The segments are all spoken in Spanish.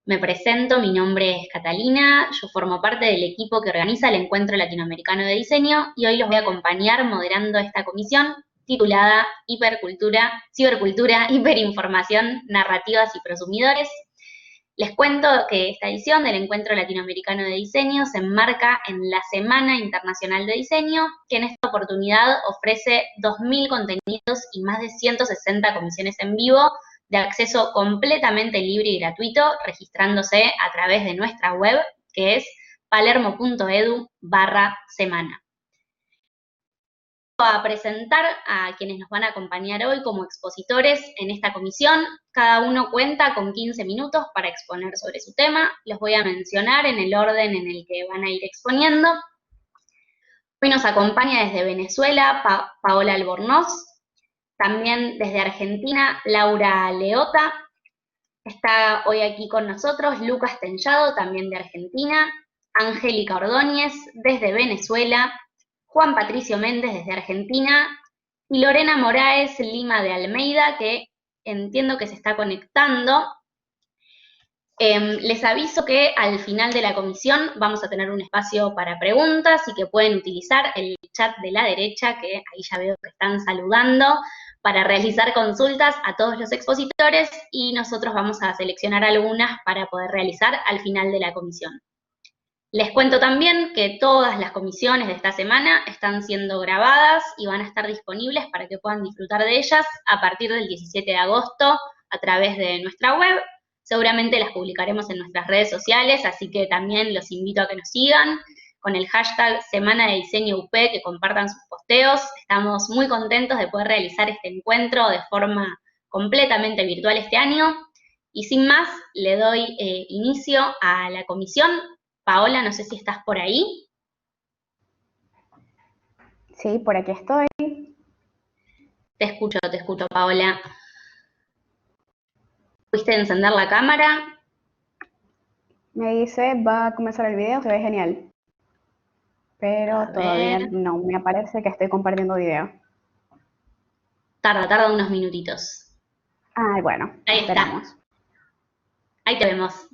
Me presento, mi nombre es Catalina, yo formo parte del equipo que organiza el Encuentro Latinoamericano de Diseño y hoy los voy a acompañar moderando esta comisión titulada Hipercultura, Cibercultura, Hiperinformación, Narrativas y Prosumidores. Les cuento que esta edición del Encuentro Latinoamericano de Diseño se enmarca en la Semana Internacional de Diseño, que en esta oportunidad ofrece 2.000 contenidos y más de 160 comisiones en vivo de acceso completamente libre y gratuito, registrándose a través de nuestra web, que es palermo.edu/semana. Voy a presentar a quienes nos van a acompañar hoy como expositores en esta comisión. Cada uno cuenta con 15 minutos para exponer sobre su tema. Los voy a mencionar en el orden en el que van a ir exponiendo. Hoy nos acompaña desde Venezuela Paola Albornoz. También desde Argentina, Laura Leota. Está hoy aquí con nosotros Lucas Tenllado, también de Argentina. Angélica Ordóñez, desde Venezuela. Juan Patricio Méndez, desde Argentina. Y Lorena Moraes Lima de Almeida, que entiendo que se está conectando. Les aviso que al final de la comisión vamos a tener un espacio para preguntas y que pueden utilizar el chat de la derecha, que ahí ya veo que están saludando, para realizar consultas a todos los expositores y nosotros vamos a seleccionar algunas para poder realizar al final de la comisión. Les cuento también que todas las comisiones de esta semana están siendo grabadas y van a estar disponibles para que puedan disfrutar de ellas a partir del 17 de agosto a través de nuestra web. Seguramente las publicaremos en nuestras redes sociales, así que también los invito a que nos sigan con el hashtag Semana de Diseño UP, que compartan sus posteos. Estamos muy contentos de poder realizar este encuentro de forma completamente virtual este año. Y sin más, le doy inicio a la comisión. Paola, no sé si estás por ahí. Sí, por aquí estoy. Te escucho, Paola. ¿Pudiste encender la cámara? Me dice, va a comenzar el video, se ve genial. Pero todavía no me aparece que estoy compartiendo video. Tarda unos minutitos. Ah, bueno, ahí esperamos. Está. Ahí te vemos.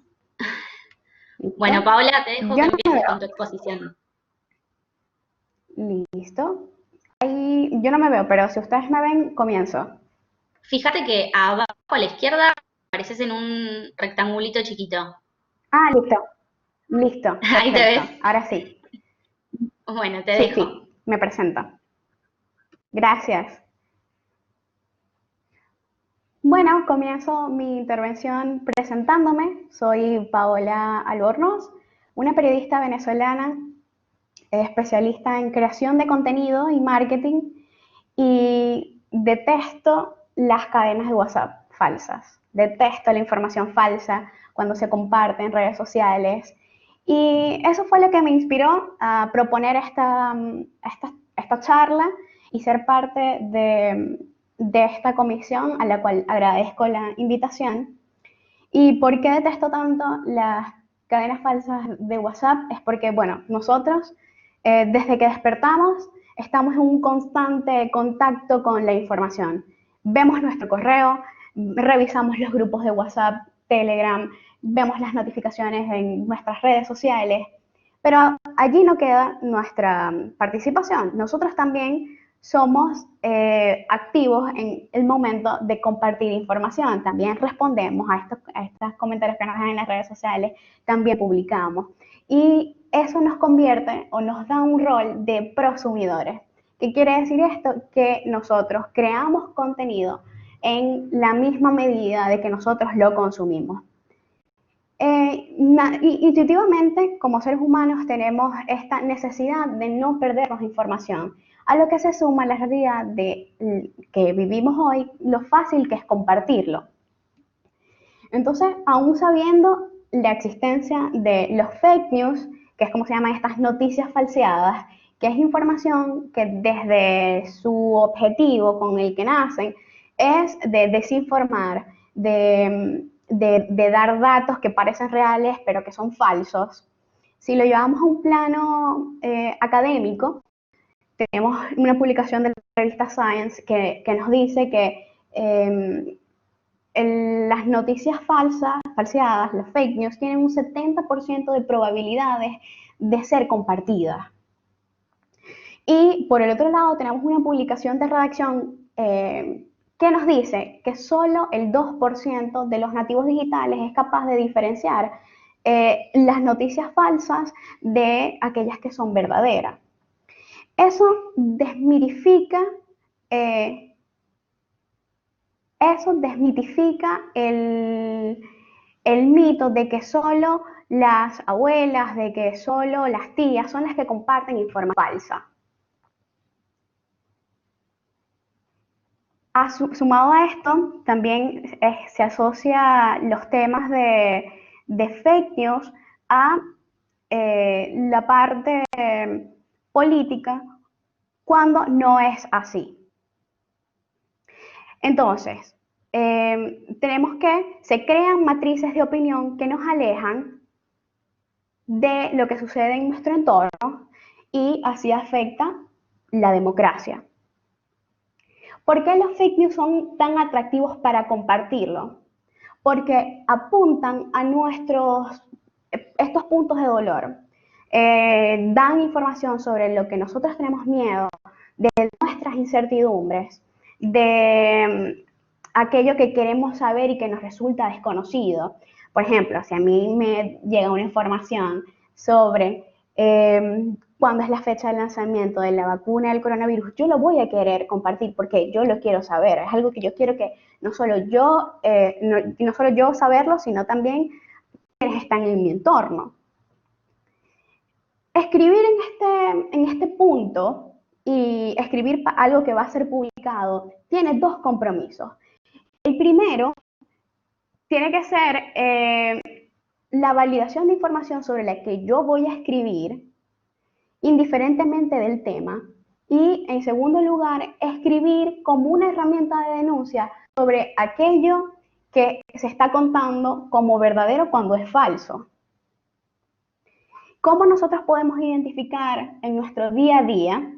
¿Listo? Bueno, Paola, te dejo que empieces con tu exposición. Listo. Ahí, yo no me veo, pero si ustedes me ven, comienzo. Fíjate que abajo a la izquierda apareces en un rectangulito chiquito. Ah, listo. Listo. Ahí te ves. Ahora sí. Bueno, te dejo. Sí, me presento. Gracias. Bueno, comienzo mi intervención presentándome. Soy Paola Albornoz, una periodista venezolana especialista en creación de contenido y marketing, y detesto las cadenas de WhatsApp falsas. Detesto la información falsa cuando se comparte en redes sociales. Y eso fue lo que me inspiró a proponer esta charla y ser parte de esta comisión, a la cual agradezco la invitación. ¿Y por qué detesto tanto las cadenas falsas de WhatsApp? Es porque, bueno, nosotros desde que despertamos estamos en un constante contacto con la información. Vemos nuestro correo, revisamos los grupos de WhatsApp, Telegram, vemos las notificaciones en nuestras redes sociales, pero allí no queda nuestra participación. Nosotros también somos activos en el momento de compartir información. También respondemos a estos comentarios que nos dan en las redes sociales, también publicamos. Y eso nos convierte o nos da un rol de prosumidores. ¿Qué quiere decir esto? Que nosotros creamos contenido en la misma medida de que nosotros lo consumimos. Intuitivamente, como seres humanos, tenemos esta necesidad de no perdernos información, a lo que se suma la realidad de que vivimos hoy, lo fácil que es compartirlo. Entonces, aún sabiendo la existencia de los fake news, que es como se llaman estas noticias falseadas, que es información que desde su objetivo con el que nacen es de desinformar, de dar datos que parecen reales pero que son falsos. Si lo llevamos a un plano académico, tenemos una publicación de la revista Science que nos dice que las noticias falseadas, las fake news, tienen un 70% de probabilidades de ser compartidas. Y por el otro lado tenemos una publicación de redacción que nos dice que solo el 2% de los nativos digitales es capaz de diferenciar las noticias falsas de aquellas que son verdaderas. Eso desmitifica el mito de que solo las abuelas, de que solo las tías son las que comparten información falsa. Sumado a esto, también se asocia los temas de fake news a la parte política cuando no es así. Entonces, tenemos que se crean matrices de opinión que nos alejan de lo que sucede en nuestro entorno y así afecta la democracia. ¿Por qué los fake news son tan atractivos para compartirlo? Porque apuntan a estos puntos de dolor, dan información sobre lo que nosotros tenemos miedo, de nuestras incertidumbres, de aquello que queremos saber y que nos resulta desconocido. Por ejemplo, si a mí me llega una información sobre cuándo es la fecha de lanzamiento de la vacuna del coronavirus, yo lo voy a querer compartir porque yo lo quiero saber. Es algo que yo quiero que no solo yo saberlo, sino también quienes están en mi entorno. Escribir en este punto y escribir algo que va a ser publicado tiene dos compromisos. El primero tiene que ser la validación de información sobre la que yo voy a escribir, indiferentemente del tema. Y en segundo lugar, escribir como una herramienta de denuncia sobre aquello que se está contando como verdadero cuando es falso. ¿Cómo nosotros podemos identificar en nuestro día a día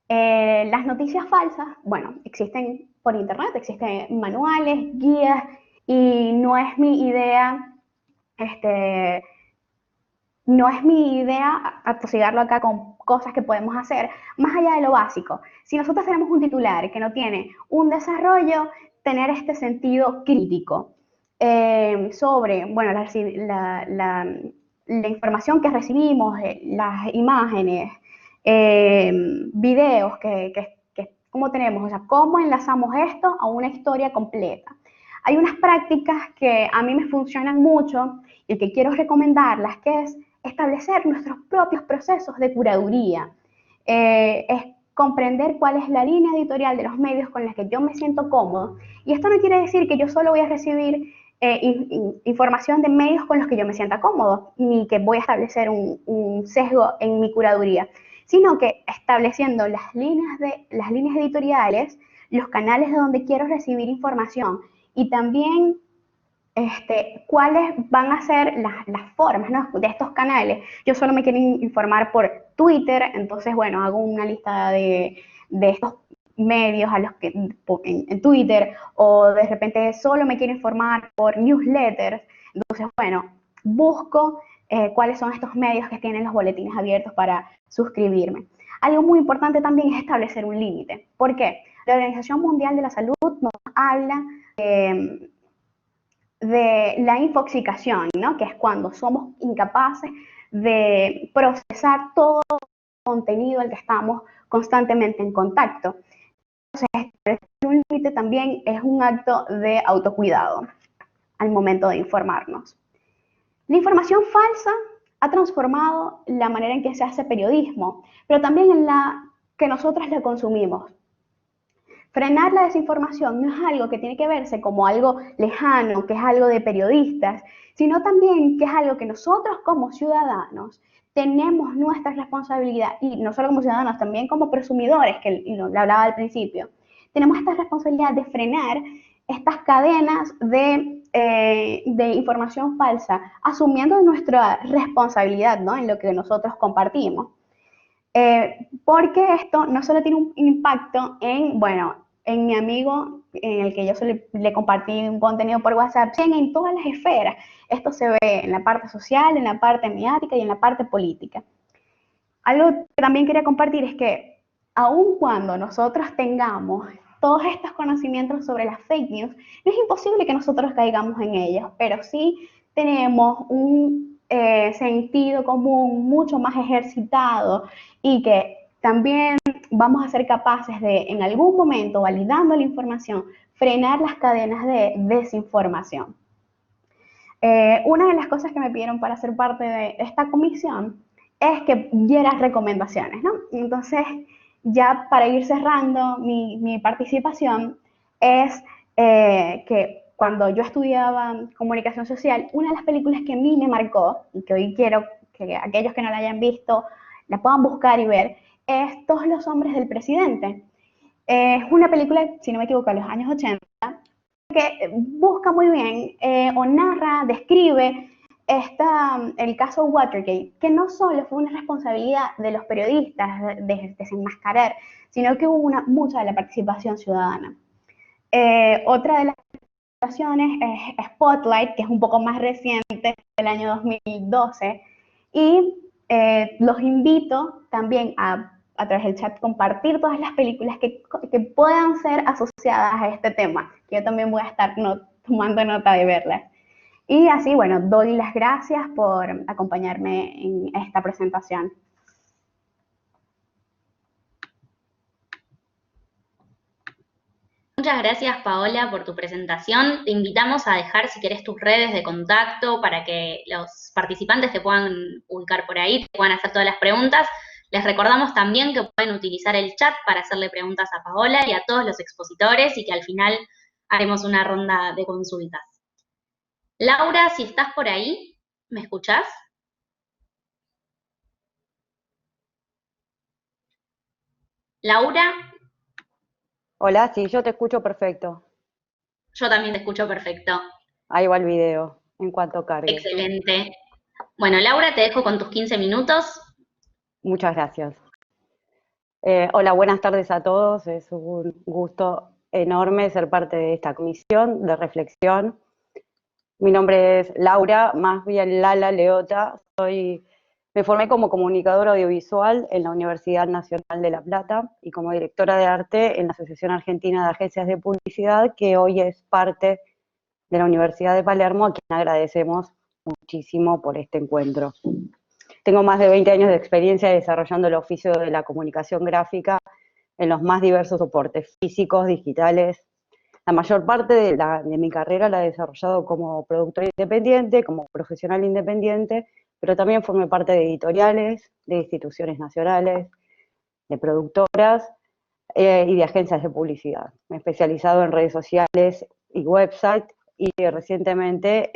las noticias falsas? Bueno, existen por internet, existen manuales, guías, y no es mi idea atosigarlo acá con cosas que podemos hacer, más allá de lo básico. Si nosotros tenemos un titular que no tiene un desarrollo, tener este sentido crítico sobre, bueno, la información que recibimos, las imágenes, videos cómo tenemos, o sea, cómo enlazamos esto a una historia completa. Hay unas prácticas que a mí me funcionan mucho y que quiero recomendarlas, que es establecer nuestros propios procesos de curaduría. Es comprender cuál es la línea editorial de los medios con los que yo me siento cómodo. Y esto no quiere decir que yo solo voy a recibir información de medios con los que yo me sienta cómodo, ni que voy a establecer un sesgo en mi curaduría, sino que estableciendo las líneas editoriales, los canales de donde quiero recibir información y también cuáles van a ser las formas, ¿no?, de estos canales. Yo solo me quiero informar por Twitter, entonces, bueno, hago una lista de estos medios a los que en Twitter, o de repente solo me quiero informar por newsletters. Entonces, bueno, busco cuáles son estos medios que tienen los boletines abiertos para suscribirme. Algo muy importante también es establecer un límite. ¿Por qué? La Organización Mundial de la Salud nos habla de la infoxicación, ¿no?, que es cuando somos incapaces de procesar todo el contenido al que estamos constantemente en contacto. Entonces, establecer un límite también es un acto de autocuidado al momento de informarnos. La información falsa ha transformado la manera en que se hace periodismo, pero también en la que nosotros la consumimos. Frenar la desinformación no es algo que tiene que verse como algo lejano, que es algo de periodistas, sino también que es algo que nosotros como ciudadanos tenemos nuestra responsabilidad, y no solo como ciudadanos, también como presumidores, que lo hablaba al principio. Tenemos esta responsabilidad de frenar estas cadenas de información falsa, asumiendo nuestra responsabilidad, ¿no?, en lo que nosotros compartimos. Porque esto no solo tiene un impacto en, bueno, en mi amigo, en el que yo le compartí un contenido por WhatsApp, sino en todas las esferas. Esto se ve en la parte social, en la parte mediática y en la parte política. Algo que también quería compartir es que aun cuando nosotros tengamos todos estos conocimientos sobre las fake news, no es imposible que nosotros caigamos en ellos, pero sí tenemos un sentido común mucho más ejercitado y que también vamos a ser capaces de, en algún momento, validando la información, frenar las cadenas de desinformación. Una de las cosas que me pidieron para ser parte de esta comisión es que diera recomendaciones, ¿no? Entonces, ya para ir cerrando mi participación, es que cuando yo estudiaba comunicación social, una de las películas que a mí me marcó, y que hoy quiero que aquellos que no la hayan visto la puedan buscar y ver, es Todos los hombres del presidente. Es una película, si no me equivoco, de los años 80, que busca muy bien o narra, describe el caso Watergate, que no solo fue una responsabilidad de los periodistas de desenmascarar, sino que hubo mucha de la participación ciudadana. Otra de las presentaciones es Spotlight, que es un poco más reciente, del año 2012, y los invito también a través del chat compartir todas las películas que puedan ser asociadas a este tema, que yo también voy a estar tomando nota de verlas. Y así, bueno, doy las gracias por acompañarme en esta presentación. Muchas gracias, Paola, por tu presentación. Te invitamos a dejar, si querés, tus redes de contacto para que los participantes te puedan ubicar por ahí, te puedan hacer todas las preguntas. Les recordamos también que pueden utilizar el chat para hacerle preguntas a Paola y a todos los expositores y que al final haremos una ronda de consultas. Laura, si estás por ahí, ¿me escuchás? Laura, Hola, sí, yo te escucho perfecto. yo también te escucho perfecto. Ahí va el video, en cuanto cargue. Excelente. Bueno, Laura, te dejo con tus 15 minutos. Muchas gracias. Hola, buenas tardes a todos. Es un gusto enorme ser parte de esta comisión de reflexión. Mi nombre es Laura, más bien Lala Leota. Me formé como comunicadora audiovisual en la Universidad Nacional de La Plata y como directora de arte en la Asociación Argentina de Agencias de Publicidad, que hoy es parte de la Universidad de Palermo, a quien agradecemos muchísimo por este encuentro. Tengo más de 20 años de experiencia desarrollando el oficio de la comunicación gráfica en los más diversos soportes, físicos, digitales. La mayor parte de mi carrera la he desarrollado como productora independiente, como profesional independiente, pero también formé parte de editoriales, de instituciones nacionales, de productoras y de agencias de publicidad. Me he especializado en redes sociales y website y recientemente,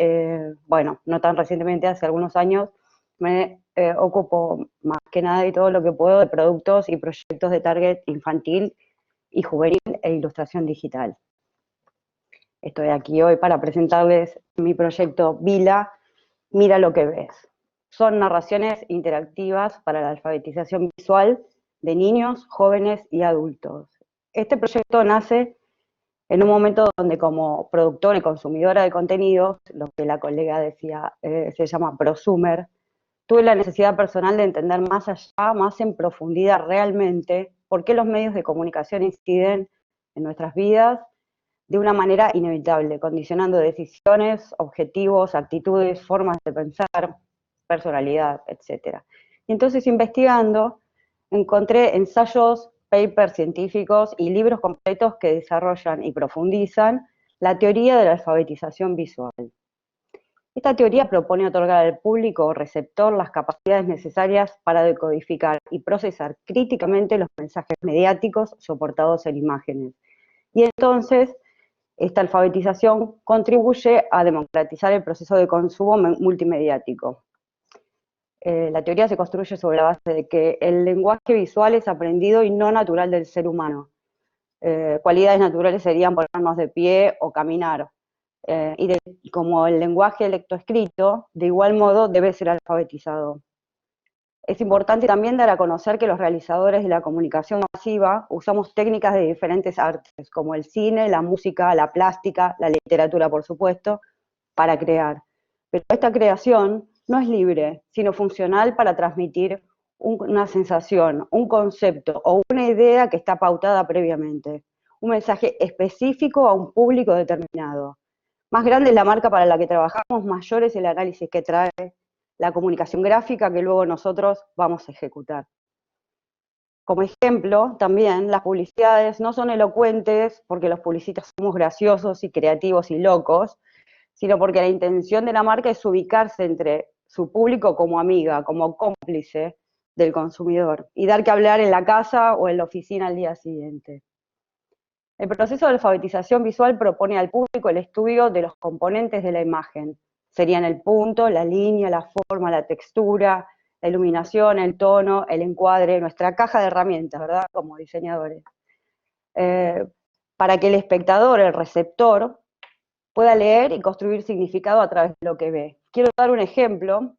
bueno, no tan recientemente, hace algunos años, me ocupo más que nada y todo lo que puedo de productos y proyectos de target infantil y juvenil e ilustración digital. Estoy aquí hoy para presentarles mi proyecto Vila, Mira lo que ves. Son narraciones interactivas para la alfabetización visual de niños, jóvenes y adultos. Este proyecto nace en un momento donde como productora y consumidora de contenidos, lo que la colega decía se llama prosumer, tuve la necesidad personal de entender más allá, más en profundidad realmente, por qué los medios de comunicación inciden en nuestras vidas de una manera inevitable, condicionando decisiones, objetivos, actitudes, formas de pensar, personalidad, etc. Y entonces, investigando, encontré ensayos, papers científicos y libros completos que desarrollan y profundizan la teoría de la alfabetización visual. Esta teoría propone otorgar al público receptor las capacidades necesarias para decodificar y procesar críticamente los mensajes mediáticos soportados en imágenes. Y entonces, esta alfabetización contribuye a democratizar el proceso de consumo multimediático. La teoría se construye sobre la base de que el lenguaje visual es aprendido y no natural del ser humano. Cualidades naturales serían ponernos de pie o caminar. Y como el lenguaje lectoescrito, de igual modo debe ser alfabetizado. Es importante también dar a conocer que los realizadores de la comunicación masiva usamos técnicas de diferentes artes, como el cine, la música, la plástica, la literatura, por supuesto, para crear. Pero esta creación no es libre, sino funcional para transmitir una sensación, un concepto o una idea que está pautada previamente, un mensaje específico a un público determinado. Más grande es la marca para la que trabajamos, mayor es el análisis que trae la comunicación gráfica que luego nosotros vamos a ejecutar. Como ejemplo, también las publicidades no son elocuentes porque los publicistas somos graciosos y creativos y locos, sino porque la intención de la marca es ubicarse entre su público como amiga, como cómplice del consumidor, y dar que hablar en la casa o en la oficina al día siguiente. El proceso de alfabetización visual propone al público el estudio de los componentes de la imagen. Serían el punto, la línea, la forma, la textura, la iluminación, el tono, el encuadre, nuestra caja de herramientas, ¿verdad? Como diseñadores. Para que el espectador, el receptor, pueda leer y construir significado a través de lo que ve. Quiero dar un ejemplo.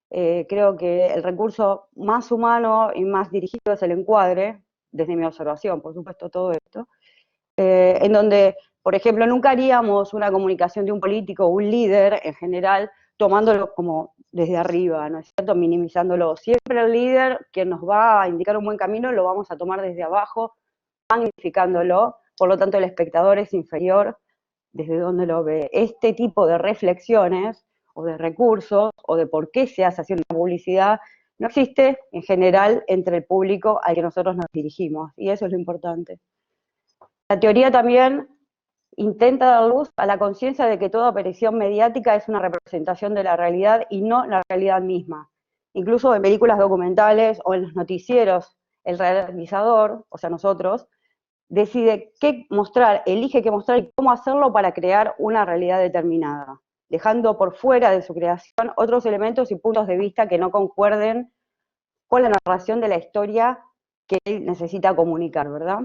Creo que el recurso más humano y más dirigido es el encuadre, desde mi observación, por supuesto, todo esto, en donde, por ejemplo, nunca haríamos una comunicación de un político o un líder en general tomándolo como desde arriba, ¿no es cierto?, minimizándolo. Siempre el líder, quien nos va a indicar un buen camino, lo vamos a tomar desde abajo, magnificándolo, por lo tanto el espectador es inferior desde donde lo ve. Este tipo de reflexiones o de recursos o de por qué se hace así una publicidad no existe en general entre el público al que nosotros nos dirigimos, y eso es lo importante. La teoría también intenta dar luz a la conciencia de que toda aparición mediática es una representación de la realidad y no la realidad misma. Incluso en películas documentales o en los noticieros, el realizador, o sea nosotros, decide qué mostrar, elige qué mostrar y cómo hacerlo para crear una realidad determinada, dejando por fuera de su creación otros elementos y puntos de vista que no concuerden con la narración de la historia que él necesita comunicar, ¿verdad?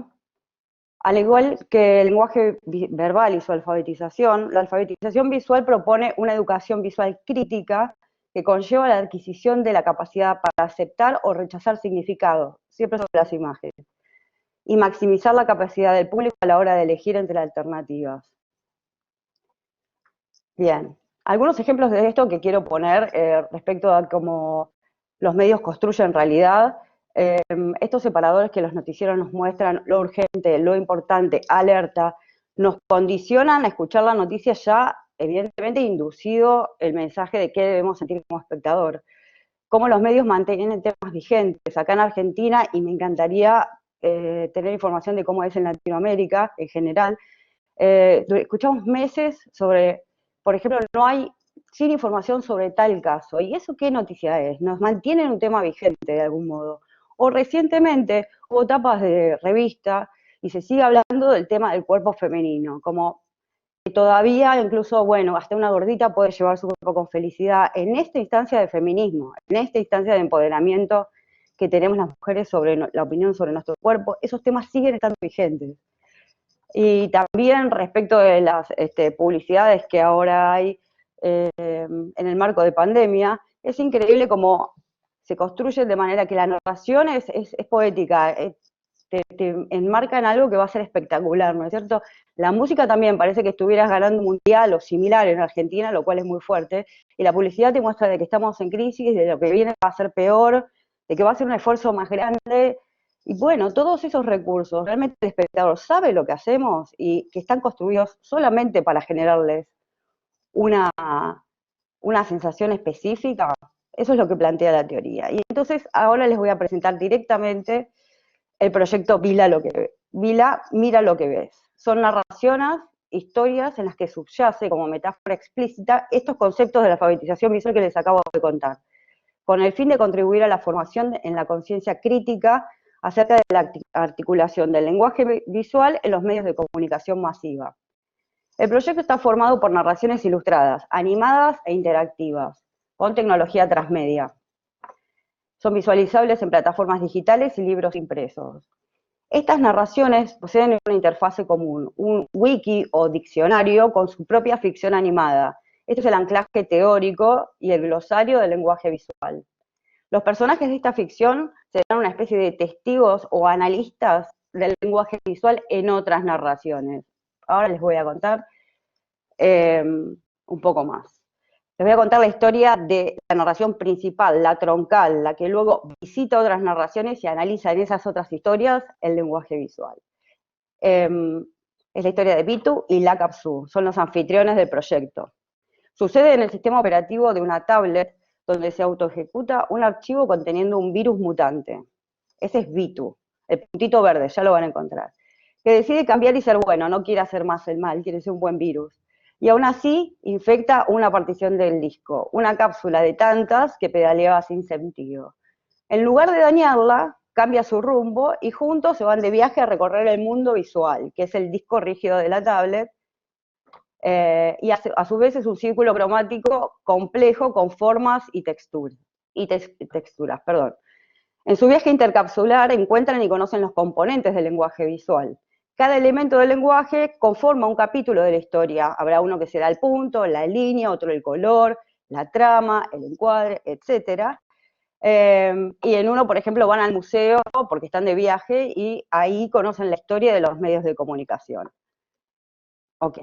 Al igual que el lenguaje verbal y su alfabetización, la alfabetización visual propone una educación visual crítica que conlleva la adquisición de la capacidad para aceptar o rechazar significados, siempre sobre las imágenes, y maximizar la capacidad del público a la hora de elegir entre alternativas. Bien, algunos ejemplos de esto que quiero poner respecto a cómo los medios construyen realidad. Estos separadores que los noticieros nos muestran, lo urgente, lo importante, alerta, nos condicionan a escuchar la noticia ya, evidentemente, inducido el mensaje de qué debemos sentir como espectador. Cómo los medios mantienen temas vigentes. Acá en Argentina, y me encantaría tener información de cómo es en Latinoamérica en general, escuchamos meses sobre, por ejemplo, no hay sin información sobre tal caso. ¿Y eso qué noticia es? Nos mantienen un tema vigente de algún modo. O recientemente hubo tapas de revista y se sigue hablando del tema del cuerpo femenino, como que todavía incluso, bueno, hasta una gordita puede llevar su cuerpo con felicidad. En esta instancia de feminismo, en esta instancia de empoderamiento que tenemos las mujeres sobre la opinión sobre nuestro cuerpo, esos temas siguen estando vigentes. Y también respecto de las publicidades que ahora hay en el marco de pandemia, es increíble cómo se construyen de manera que la narración es poética, te enmarca en algo que va a ser espectacular, ¿no es cierto? La música también parece que estuvieras ganando un mundial o similar en Argentina, lo cual es muy fuerte, y la publicidad te muestra de que estamos en crisis, de lo que viene va a ser peor, de que va a ser un esfuerzo más grande, y bueno, todos esos recursos, realmente el espectador sabe lo que hacemos y que están construidos solamente para generarles una sensación específica. Eso es lo que plantea la teoría. Y entonces ahora les voy a presentar directamente el proyecto Vila mira lo que ves. Son narraciones, historias en las que subyace como metáfora explícita estos conceptos de la alfabetización visual que les acabo de contar, con el fin de contribuir a la formación en la conciencia crítica acerca de la articulación del lenguaje visual en los medios de comunicación masiva. El proyecto está formado por narraciones ilustradas, animadas e interactivas, con tecnología transmedia. Son visualizables en plataformas digitales y libros impresos. Estas narraciones poseen una interfase común, un wiki o diccionario con su propia ficción animada. Este es el anclaje teórico y el glosario del lenguaje visual. Los personajes de esta ficción serán una especie de testigos o analistas del lenguaje visual en otras narraciones. Ahora les voy a contar un poco más. Les voy a contar la historia de la narración principal, la troncal, la que luego visita otras narraciones y analiza en esas otras historias el lenguaje visual. Es la historia de Bitu y Lakapsu, son los anfitriones del proyecto. Sucede en el sistema operativo de una tablet donde se autoejecuta un archivo conteniendo un virus mutante. Ese es Bitu, el puntito verde, ya lo van a encontrar. Que decide cambiar y ser bueno, no quiere hacer más el mal, quiere ser un buen virus. Y aún así infecta una partición del disco, una cápsula de tantas que pedaleaba sin sentido. En lugar de dañarla, cambia su rumbo y juntos se van de viaje a recorrer el mundo visual, que es el disco rígido de la tablet, y a su vez es un círculo cromático complejo con formas y texturas. En su viaje intercapsular encuentran y conocen los componentes del lenguaje visual. Cada elemento del lenguaje conforma un capítulo de la historia. Habrá uno que será el punto, la línea, otro el color, la trama, el encuadre, etc. Y en uno, por ejemplo, van al museo porque están de viaje y ahí conocen la historia de los medios de comunicación. Ok.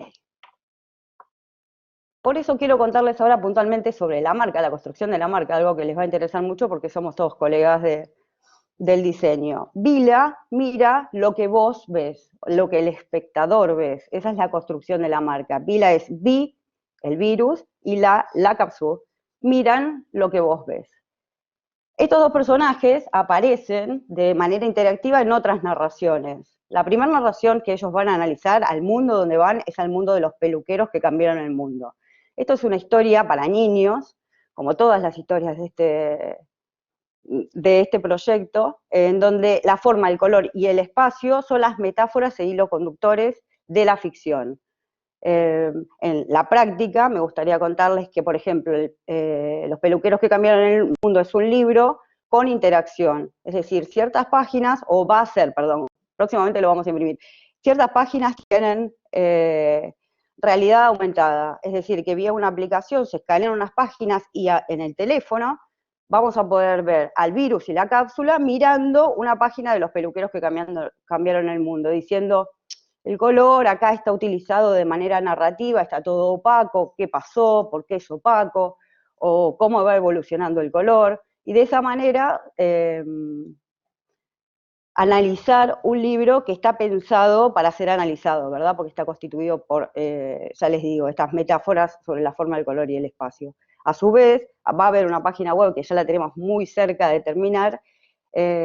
Por eso quiero contarles ahora puntualmente sobre la marca, la construcción de la marca, algo que les va a interesar mucho porque somos todos colegas del diseño. Vila mira lo que vos ves, lo que el espectador ves. Esa es la construcción de la marca. Vila es vi, el virus, y la cápsula, miran lo que vos ves. Estos dos personajes aparecen de manera interactiva en otras narraciones. La primera narración que ellos van a analizar, al mundo donde van, es al mundo de los peluqueros que cambiaron el mundo. Esto es una historia para niños, como todas las historias de este proyecto, en donde la forma, el color y el espacio son las metáforas e hilos conductores de la ficción. En la práctica me gustaría contarles que, por ejemplo, Los peluqueros que cambiaron el mundo es un libro con interacción, es decir, ciertas páginas, o va a ser, perdón, próximamente lo vamos a imprimir, ciertas páginas tienen realidad aumentada, es decir, que vía una aplicación se escanean unas páginas y en el teléfono vamos a poder ver al virus y la cápsula mirando una página de los peluqueros que cambiaron el mundo, diciendo, el color acá está utilizado de manera narrativa, está todo opaco, qué pasó, por qué es opaco, o cómo va evolucionando el color, y de esa manera analizar un libro que está pensado para ser analizado, ¿verdad? Porque está constituido por, ya les digo, estas metáforas sobre la forma, el color y el espacio. A su vez, va a haber una página web que ya la tenemos muy cerca de terminar,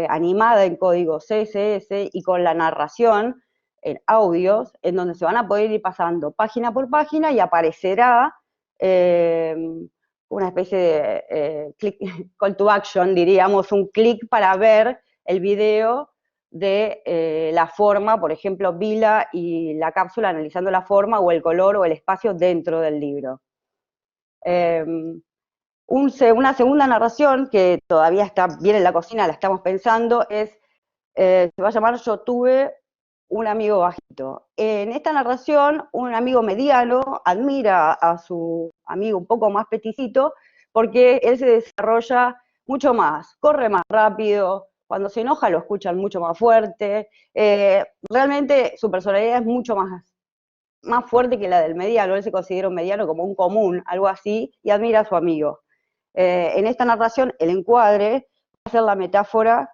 animada en código CSS y con la narración en audios, en donde se van a poder ir pasando página por página y aparecerá una especie de call to action, diríamos, un clic para ver el video de la forma, por ejemplo, Vila y la cápsula analizando la forma o el color o el espacio dentro del libro. Una segunda narración que todavía está bien en la cocina, la estamos pensando, se va a llamar Yo tuve un amigo bajito. En esta narración, un amigo mediano admira a su amigo un poco más peticito porque él se desarrolla mucho más, corre más rápido, cuando se enoja lo escuchan mucho más fuerte, realmente su personalidad es mucho más fuerte que la del mediano, él se considera un mediano como un común, algo así, y admira a su amigo. En esta narración, el encuadre va a ser la metáfora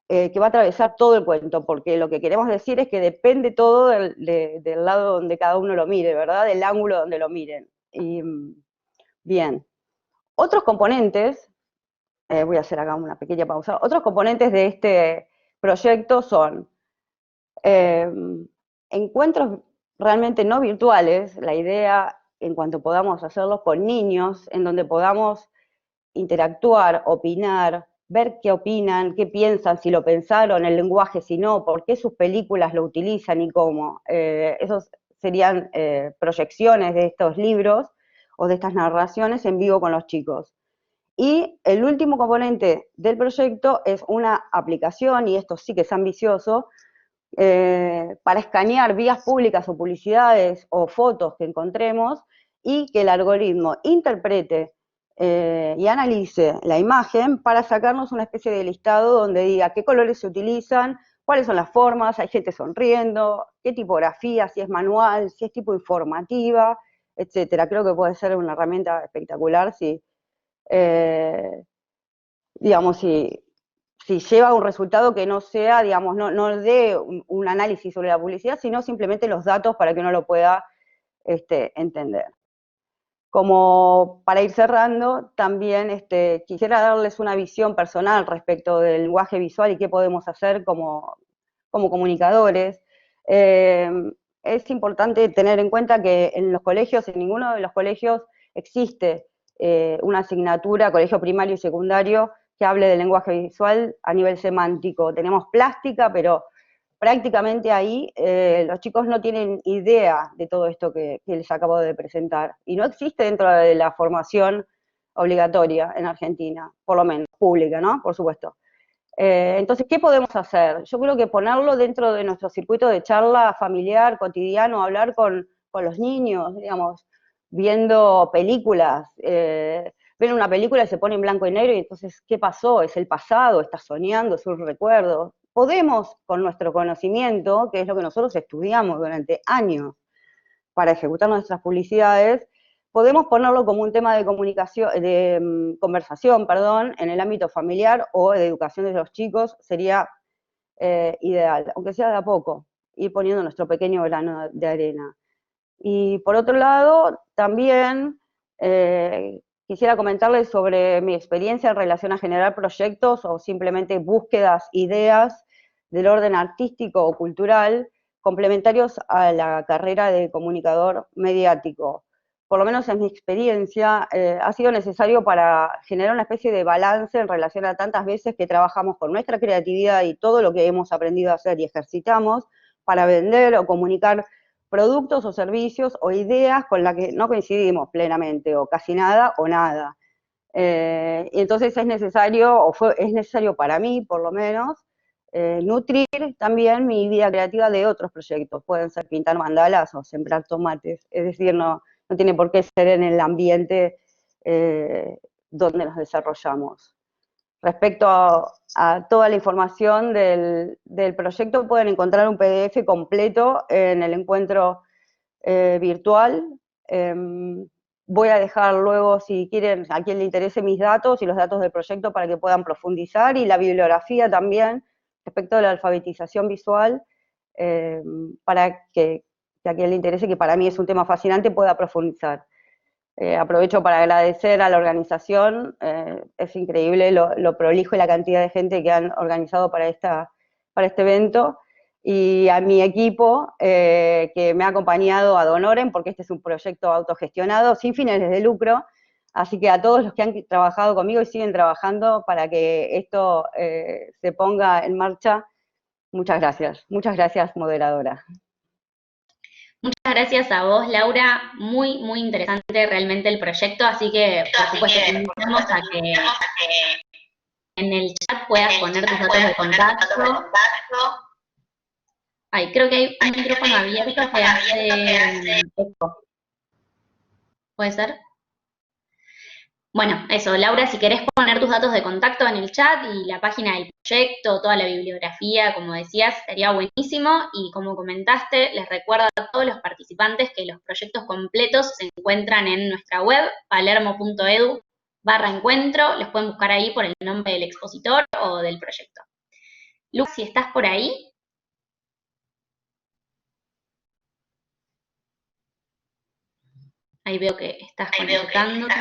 que va a atravesar todo el cuento, porque lo que queremos decir es que depende todo del lado donde cada uno lo mire, ¿verdad? Del ángulo donde lo miren. Y, bien. Otros componentes, voy a hacer acá una pequeña pausa, otros componentes de este proyecto son encuentros realmente no virtuales, la idea en cuanto podamos hacerlos con niños, en donde podamos interactuar, opinar, ver qué opinan, qué piensan, si lo pensaron, el lenguaje, si no, por qué sus películas lo utilizan y cómo. Esos serían proyecciones de estos libros o de estas narraciones en vivo con los chicos. Y el último componente del proyecto es una aplicación, y esto sí que es ambicioso, para escanear vías públicas o publicidades o fotos que encontremos y que el algoritmo interprete y analice la imagen para sacarnos una especie de listado donde diga qué colores se utilizan, cuáles son las formas, hay gente sonriendo, qué tipografía, si es manual, si es tipo informativa, etcétera. Creo que puede ser una herramienta espectacular si, digamos, si lleva un resultado que no sea, digamos, no dé un análisis sobre la publicidad, sino simplemente los datos para que uno lo pueda entender. Como para ir cerrando, también quisiera darles una visión personal respecto del lenguaje visual y qué podemos hacer como comunicadores. Es importante tener en cuenta que en los colegios, en ninguno de los colegios existe una asignatura, colegio primario y secundario, que hable del lenguaje visual a nivel semántico. Tenemos plástica, pero prácticamente ahí los chicos no tienen idea de todo esto que les acabo de presentar. Y no existe dentro de la formación obligatoria en Argentina, por lo menos pública, ¿no? Por supuesto. Entonces, ¿qué podemos hacer? Yo creo que ponerlo dentro de nuestro circuito de charla familiar, cotidiano, hablar con los niños, digamos, viendo películas, ven una película y se pone en blanco y negro y entonces, ¿qué pasó? ¿Es el pasado? ¿Estás soñando? ¿Es un recuerdo? Podemos, con nuestro conocimiento, que es lo que nosotros estudiamos durante años para ejecutar nuestras publicidades, podemos ponerlo como un tema de comunicación, de conversación, perdón, en el ámbito familiar o de educación de los chicos, sería ideal, aunque sea de a poco, ir poniendo nuestro pequeño grano de arena. Y por otro lado, también quisiera comentarles sobre mi experiencia en relación a generar proyectos o simplemente búsquedas, ideas del orden artístico o cultural complementarios a la carrera de comunicador mediático. Por lo menos en mi experiencia, ha sido necesario para generar una especie de balance en relación a tantas veces que trabajamos con nuestra creatividad y todo lo que hemos aprendido a hacer y ejercitamos para vender o comunicar productos o servicios o ideas con las que no coincidimos plenamente, o casi nada o nada. Y entonces es necesario, es necesario para mí, por lo menos, nutrir también mi vida creativa de otros proyectos. Pueden ser pintar mandalas o sembrar tomates. Es decir, no tiene por qué ser en el ambiente donde nos desarrollamos. Respecto a toda la información del proyecto, pueden encontrar un PDF completo en el encuentro virtual. Voy a dejar luego, si quieren, a quien le interese mis datos y los datos del proyecto para que puedan profundizar, y la bibliografía también respecto a la alfabetización visual, para que a quien le interese, que para mí es un tema fascinante, pueda profundizar. Aprovecho para agradecer a la organización, es increíble lo prolijo y la cantidad de gente que han organizado para este evento, y a mi equipo que me ha acompañado ad honorem, porque este es un proyecto autogestionado, sin fines de lucro, así que a todos los que han trabajado conmigo y siguen trabajando para que esto se ponga en marcha, muchas gracias moderadora. Muchas gracias a vos, Laura. Muy, muy interesante realmente el proyecto, así que por supuesto te invitamos a que en el chat puedas poner tus datos de contacto. Ay, creo que hay un micrófono abierto que hace eco. ¿Puede ser? Bueno, eso, Laura, si querés poner tus datos de contacto en el chat y la página del proyecto, toda la bibliografía, como decías, sería buenísimo. Y como comentaste, les recuerdo a todos los participantes que los proyectos completos se encuentran en nuestra web, palermo.edu/encuentro. Los pueden buscar ahí por el nombre del expositor o del proyecto. Lucas, si estás por ahí. Ahí veo que estás conectándote.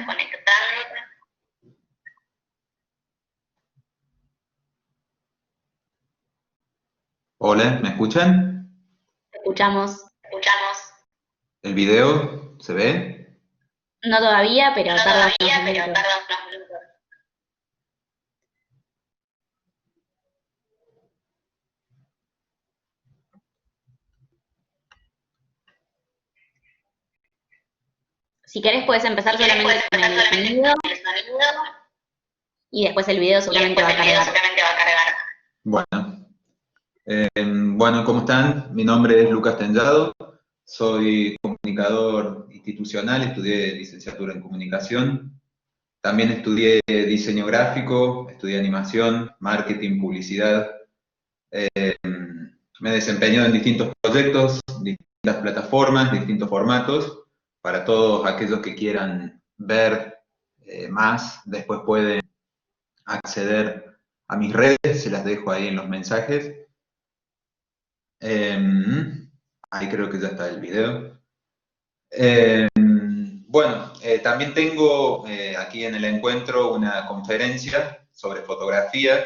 Hola, ¿me escuchan? Escuchamos. ¿El video se ve? No todavía, pero tarda unos minutos. Si querés puedes empezar solamente con el sonido y después el video seguramente va a cargar. Bueno, ¿cómo están? Mi nombre es Lucas Tengado, soy comunicador institucional, estudié licenciatura en comunicación También estudié diseño gráfico, estudié animación, marketing, publicidad. Me he desempeñado en distintos proyectos, distintas plataformas, distintos formatos. Para todos aquellos que quieran ver más, después pueden acceder a mis redes, se las dejo ahí en los mensajes. Ahí creo que ya está el video. Bueno, también tengo aquí en el encuentro una conferencia sobre fotografía.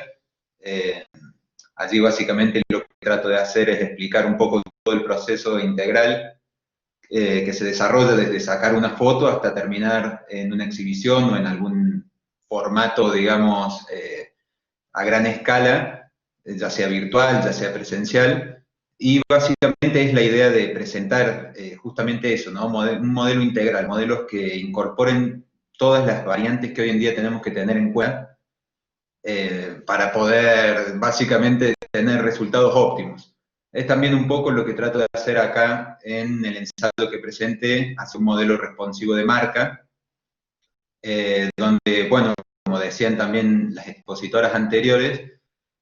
Allí básicamente lo que trato de hacer es explicar un poco todo el proceso integral que se desarrolla desde sacar una foto hasta terminar en una exhibición o en algún formato, digamos, a gran escala, ya sea virtual, ya sea presencial. Y básicamente es la idea de presentar justamente eso, ¿no? Un modelo integral, modelos que incorporen todas las variantes que hoy en día tenemos que tener en cuenta para poder básicamente tener resultados óptimos. Es también un poco lo que trato de hacer acá en el ensayo que presenté hacia un modelo responsivo de marca, donde, bueno, como decían también las expositoras anteriores,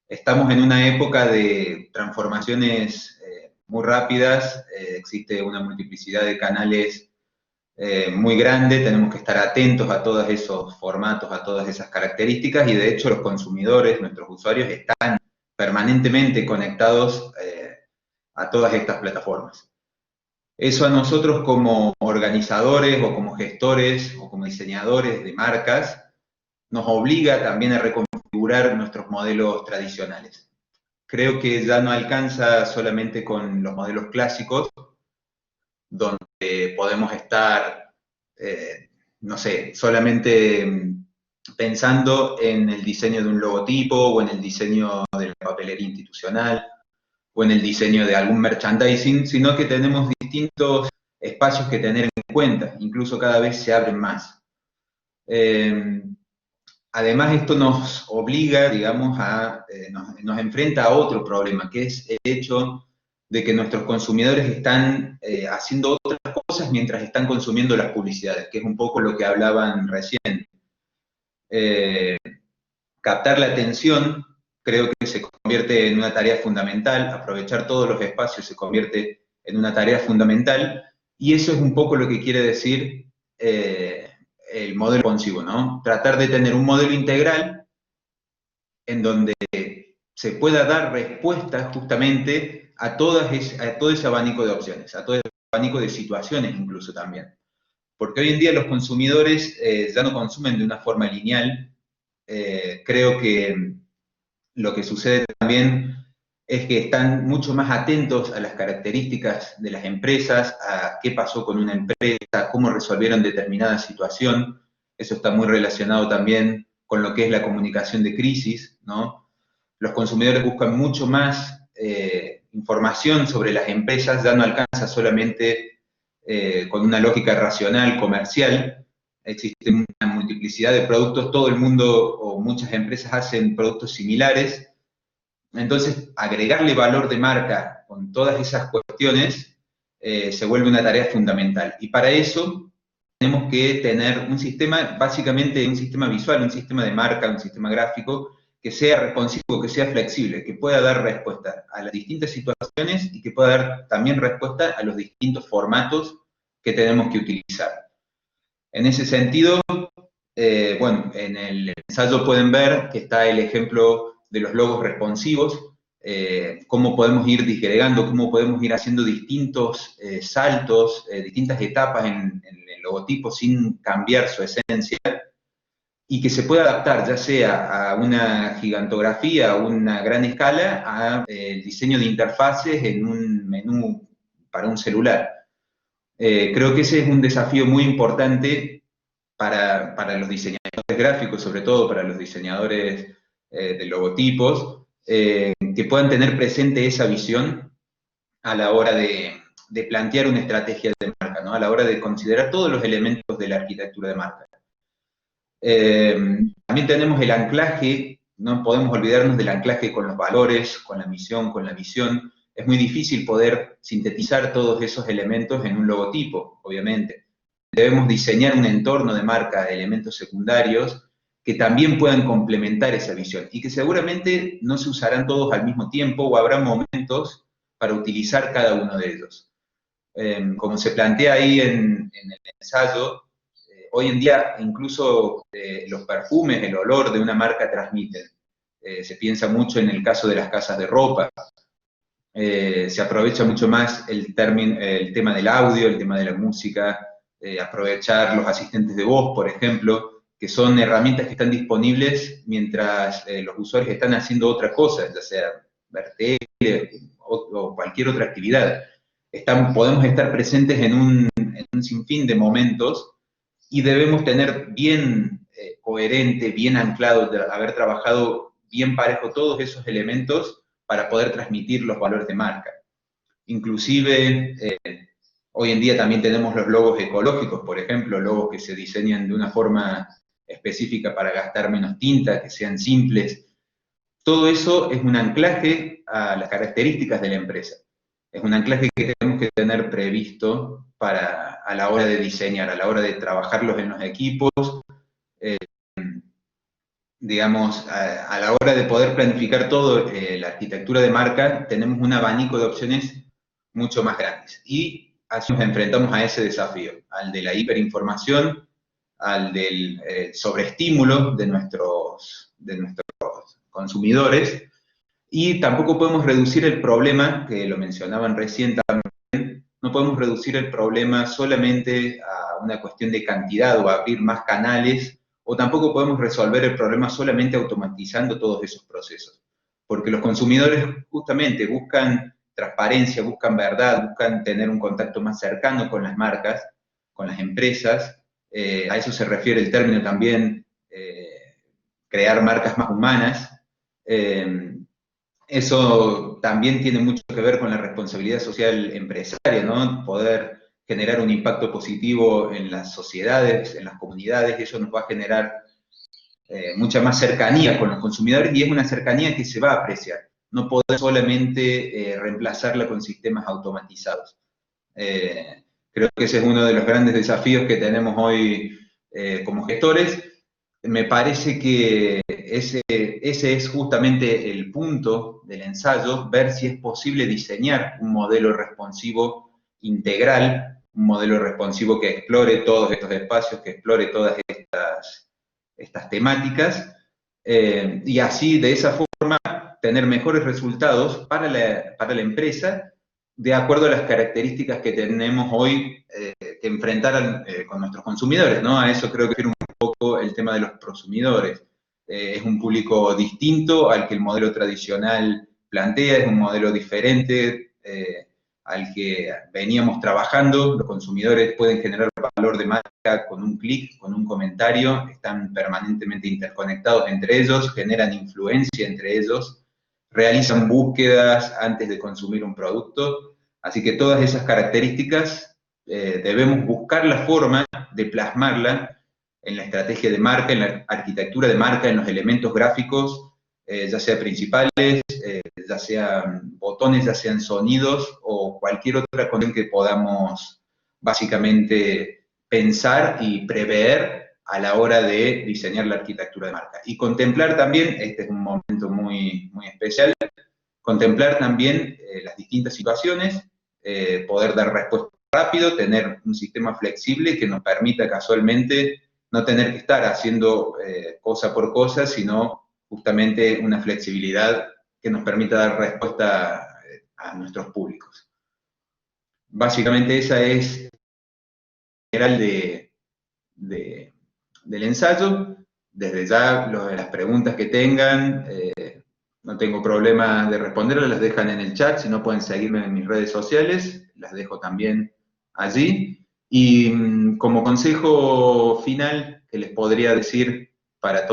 estamos en una época de transformaciones muy rápidas, existe una multiplicidad de canales muy grande, tenemos que estar atentos a todos esos formatos, a todas esas características, y de hecho los consumidores, nuestros usuarios, están permanentemente conectados a todas estas plataformas. Eso a nosotros como organizadores o como gestores o como diseñadores de marcas nos obliga también a reconfigurar nuestros modelos tradicionales. Creo que ya no alcanza solamente con los modelos clásicos, donde podemos estar, no sé, solamente pensando en el diseño de un logotipo o en el diseño de la papelería institucional o en el diseño de algún merchandising, sino que tenemos distintos espacios que tener en cuenta, incluso cada vez se abren más. Además, esto nos obliga, digamos, nos enfrenta a otro problema, que es el hecho de que nuestros consumidores están haciendo otras cosas mientras están consumiendo las publicidades, que es un poco lo que hablaban recién. Captar la atención creo que se convierte en una tarea fundamental, aprovechar todos los espacios se convierte en una tarea fundamental, y eso es un poco lo que quiere decir el modelo responsivo, ¿no? Tratar de tener un modelo integral en donde se pueda dar respuesta justamente a todo ese abanico de opciones, a todo ese abanico de situaciones incluso también. Porque hoy en día los consumidores ya no consumen de una forma lineal. Creo que lo que sucede también es que están mucho más atentos a las características de las empresas, a qué pasó con una empresa, cómo resolvieron determinada situación. Eso está muy relacionado también con lo que es la comunicación de crisis, ¿no? Los consumidores buscan mucho más información sobre las empresas, ya no alcanza solamente con una lógica racional, comercial. Existe una multiplicidad de productos, todo el mundo o muchas empresas hacen productos similares. Entonces, agregarle valor de marca con todas esas cuestiones se vuelve una tarea fundamental. Y para eso tenemos que tener un sistema, básicamente un sistema visual, un sistema de marca, un sistema gráfico, que sea responsivo, que sea flexible, que pueda dar respuesta a las distintas situaciones y que pueda dar también respuesta a los distintos formatos que tenemos que utilizar. En ese sentido, bueno, en el ensayo pueden ver que está el ejemplo de los logos responsivos, cómo podemos ir disgregando, cómo podemos ir haciendo distintos saltos, distintas etapas en el logotipo sin cambiar su esencia, y que se pueda adaptar ya sea a una gigantografía, a una gran escala, a el diseño de interfaces en un menú para un celular. Creo que ese es un desafío muy importante para los diseñadores gráficos, sobre todo para los diseñadores de logotipos, que puedan tener presente esa visión a la hora de plantear una estrategia de marca, ¿no? A la hora de considerar todos los elementos de la arquitectura de marca. También tenemos el anclaje, no podemos olvidarnos del anclaje con los valores, con la misión, con la visión. Es muy difícil poder sintetizar todos esos elementos en un logotipo, obviamente. debemos diseñar un entorno de marca de elementos secundarios que también puedan complementar esa visión y que seguramente no se usarán todos al mismo tiempo o habrá momentos para utilizar cada uno de ellos. Como se plantea ahí en el ensayo, hoy en día incluso los perfumes, el olor de una marca transmiten. Se piensa mucho en el caso de las casas de ropa. Se aprovecha mucho más el tema del audio, el tema de la música, aprovechar los asistentes de voz, por ejemplo, que son herramientas que están disponibles mientras los usuarios están haciendo otra cosa, ya sea ver tele o cualquier otra actividad. Podemos estar presentes en un sinfín de momentos y debemos tener bien coherente, bien anclado, haber trabajado bien parejo todos esos elementos para poder transmitir los valores de marca. Inclusive, hoy en día también tenemos los logos ecológicos, por ejemplo, logos que se diseñan de una forma específica para gastar menos tinta, que sean simples. Todo eso es un anclaje a las características de la empresa. Es un anclaje que tenemos que tener previsto a la hora de diseñar, a la hora de trabajarlos en los equipos, digamos, a la hora de poder planificar todo la arquitectura de marca, tenemos un abanico de opciones mucho más grandes. Y así nos enfrentamos a ese desafío, al de la hiperinformación, al del sobreestímulo de nuestros consumidores, y tampoco podemos reducir el problema, que lo mencionaban recién también, no podemos reducir el problema solamente a una cuestión de cantidad o abrir más canales, o tampoco podemos resolver el problema solamente automatizando todos esos procesos. Porque los consumidores justamente buscan transparencia, buscan verdad, buscan tener un contacto más cercano con las marcas, con las empresas. A eso se refiere el término también, crear marcas más humanas. Eso también tiene mucho que ver con la responsabilidad social empresaria, ¿no? Poder generar un impacto positivo en las sociedades, en las comunidades, eso nos va a generar mucha más cercanía con los consumidores y es una cercanía que se va a apreciar. No poder solamente reemplazarla con sistemas automatizados. Creo que ese es uno de los grandes desafíos que tenemos hoy como gestores. Me parece que ese es justamente el punto del ensayo, ver si es posible diseñar un modelo responsivo integral, un modelo responsivo que explore todos estos espacios, que explore todas estas temáticas, y así, de esa forma, tener mejores resultados para la empresa, de acuerdo a las características que tenemos hoy que enfrentar con nuestros consumidores, ¿no? A eso creo que es un poco el tema de los prosumidores. Es un público distinto al que el modelo tradicional plantea, es un modelo diferente al que veníamos trabajando. Los consumidores pueden generar valor de marca con un clic, con un comentario, están permanentemente interconectados entre ellos, generan influencia entre ellos, realizan búsquedas antes de consumir un producto. Así que todas esas características debemos buscar la forma de plasmarla en la estrategia de marca, en la arquitectura de marca, en los elementos gráficos, ya sea principales, ya sean botones, ya sean sonidos o cualquier otra cuestión que podamos básicamente pensar y prever a la hora de diseñar la arquitectura de marca. Y contemplar también, este es un momento muy, muy especial, contemplar también las distintas situaciones, poder dar respuesta rápido, tener un sistema flexible que nos permita casualmente no tener que estar haciendo cosa por cosa, sino justamente una flexibilidad que nos permita dar respuesta a nuestros públicos. Básicamente esa es general del ensayo. Desde ya, las preguntas que tengan, no tengo problema de responderlas, las dejan en el chat, si no pueden seguirme en mis redes sociales, las dejo también allí. Y como consejo final que les podría decir para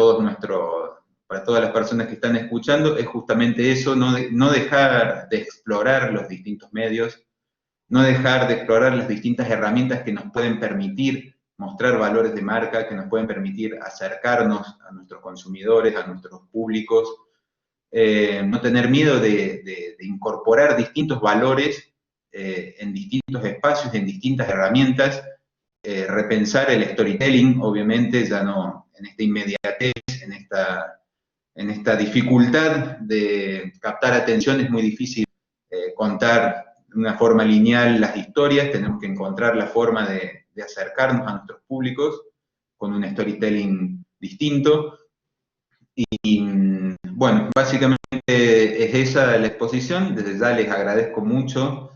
para todas las personas que están escuchando, es justamente eso, no dejar de explorar los distintos medios, no dejar de explorar las distintas herramientas que nos pueden permitir mostrar valores de marca, que nos pueden permitir acercarnos a nuestros consumidores, a nuestros públicos, no tener miedo de incorporar distintos valores en distintos espacios, en distintas herramientas, repensar el storytelling, obviamente, ya no en esta inmediatez, en esta dificultad de captar atención. Es muy difícil contar de una forma lineal las historias, tenemos que encontrar la forma de acercarnos a nuestros públicos con un storytelling distinto. Y bueno, básicamente es esa la exposición. Desde ya les agradezco mucho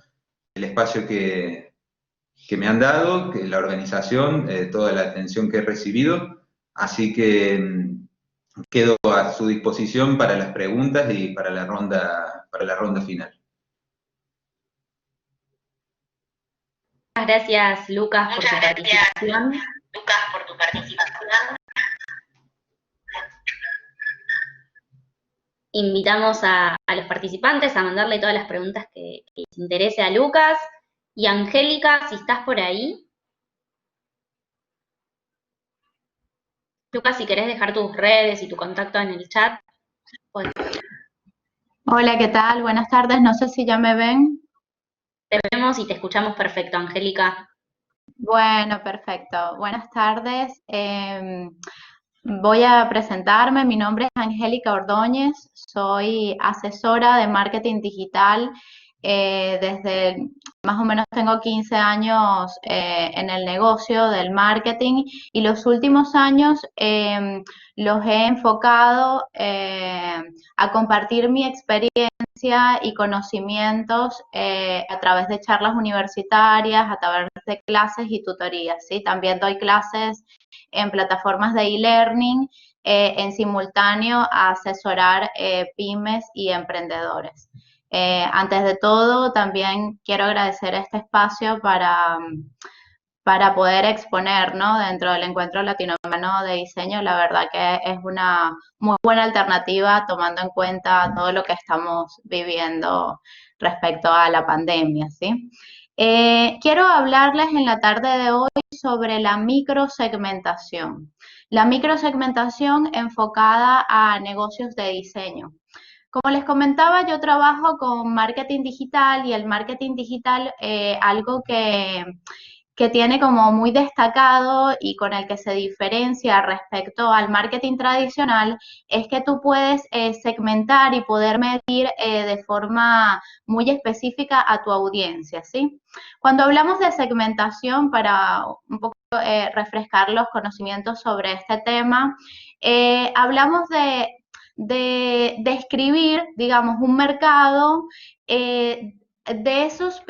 el espacio que me han dado, que la organización, toda la atención que he recibido. Así que quedo a su disposición para las preguntas y para la ronda final. Muchas gracias, Lucas, por tu participación. Invitamos a los participantes a mandarle todas las preguntas que les interese a Lucas. Y Angélica, si estás por ahí. Lucas, si querés dejar tus redes y tu contacto en el chat. Pues, Hola, ¿qué tal? Buenas tardes. No sé si ya me ven. te vemos y te escuchamos perfecto, Angélica. Bueno, perfecto. Buenas tardes. Voy a presentarme. Mi nombre es Angélica Ordóñez. Soy asesora de marketing digital. Desde más o menos tengo 15 años en el negocio del marketing, y los últimos años los he enfocado a compartir mi experiencia y conocimientos a través de charlas universitarias, a través de clases y tutorías, ¿sí? También doy clases en plataformas de e-learning, en simultáneo a asesorar pymes y emprendedores. Antes de todo, también quiero agradecer este espacio para poder exponer, ¿no?, dentro del Encuentro Latinoamericano de Diseño. La verdad que es una muy buena alternativa, tomando en cuenta todo lo que estamos viviendo respecto a la pandemia, ¿sí? Quiero hablarles en la tarde de hoy sobre la microsegmentación. La microsegmentación enfocada a negocios de diseño. Como les comentaba, yo trabajo con marketing digital, y el marketing digital, algo que tiene como muy destacado y con el que se diferencia respecto al marketing tradicional, es que tú puedes segmentar y poder medir de forma muy específica a tu audiencia, ¿sí? Cuando hablamos de segmentación, para un poco refrescar los conocimientos sobre este tema, hablamos de describir, digamos, un mercado de esos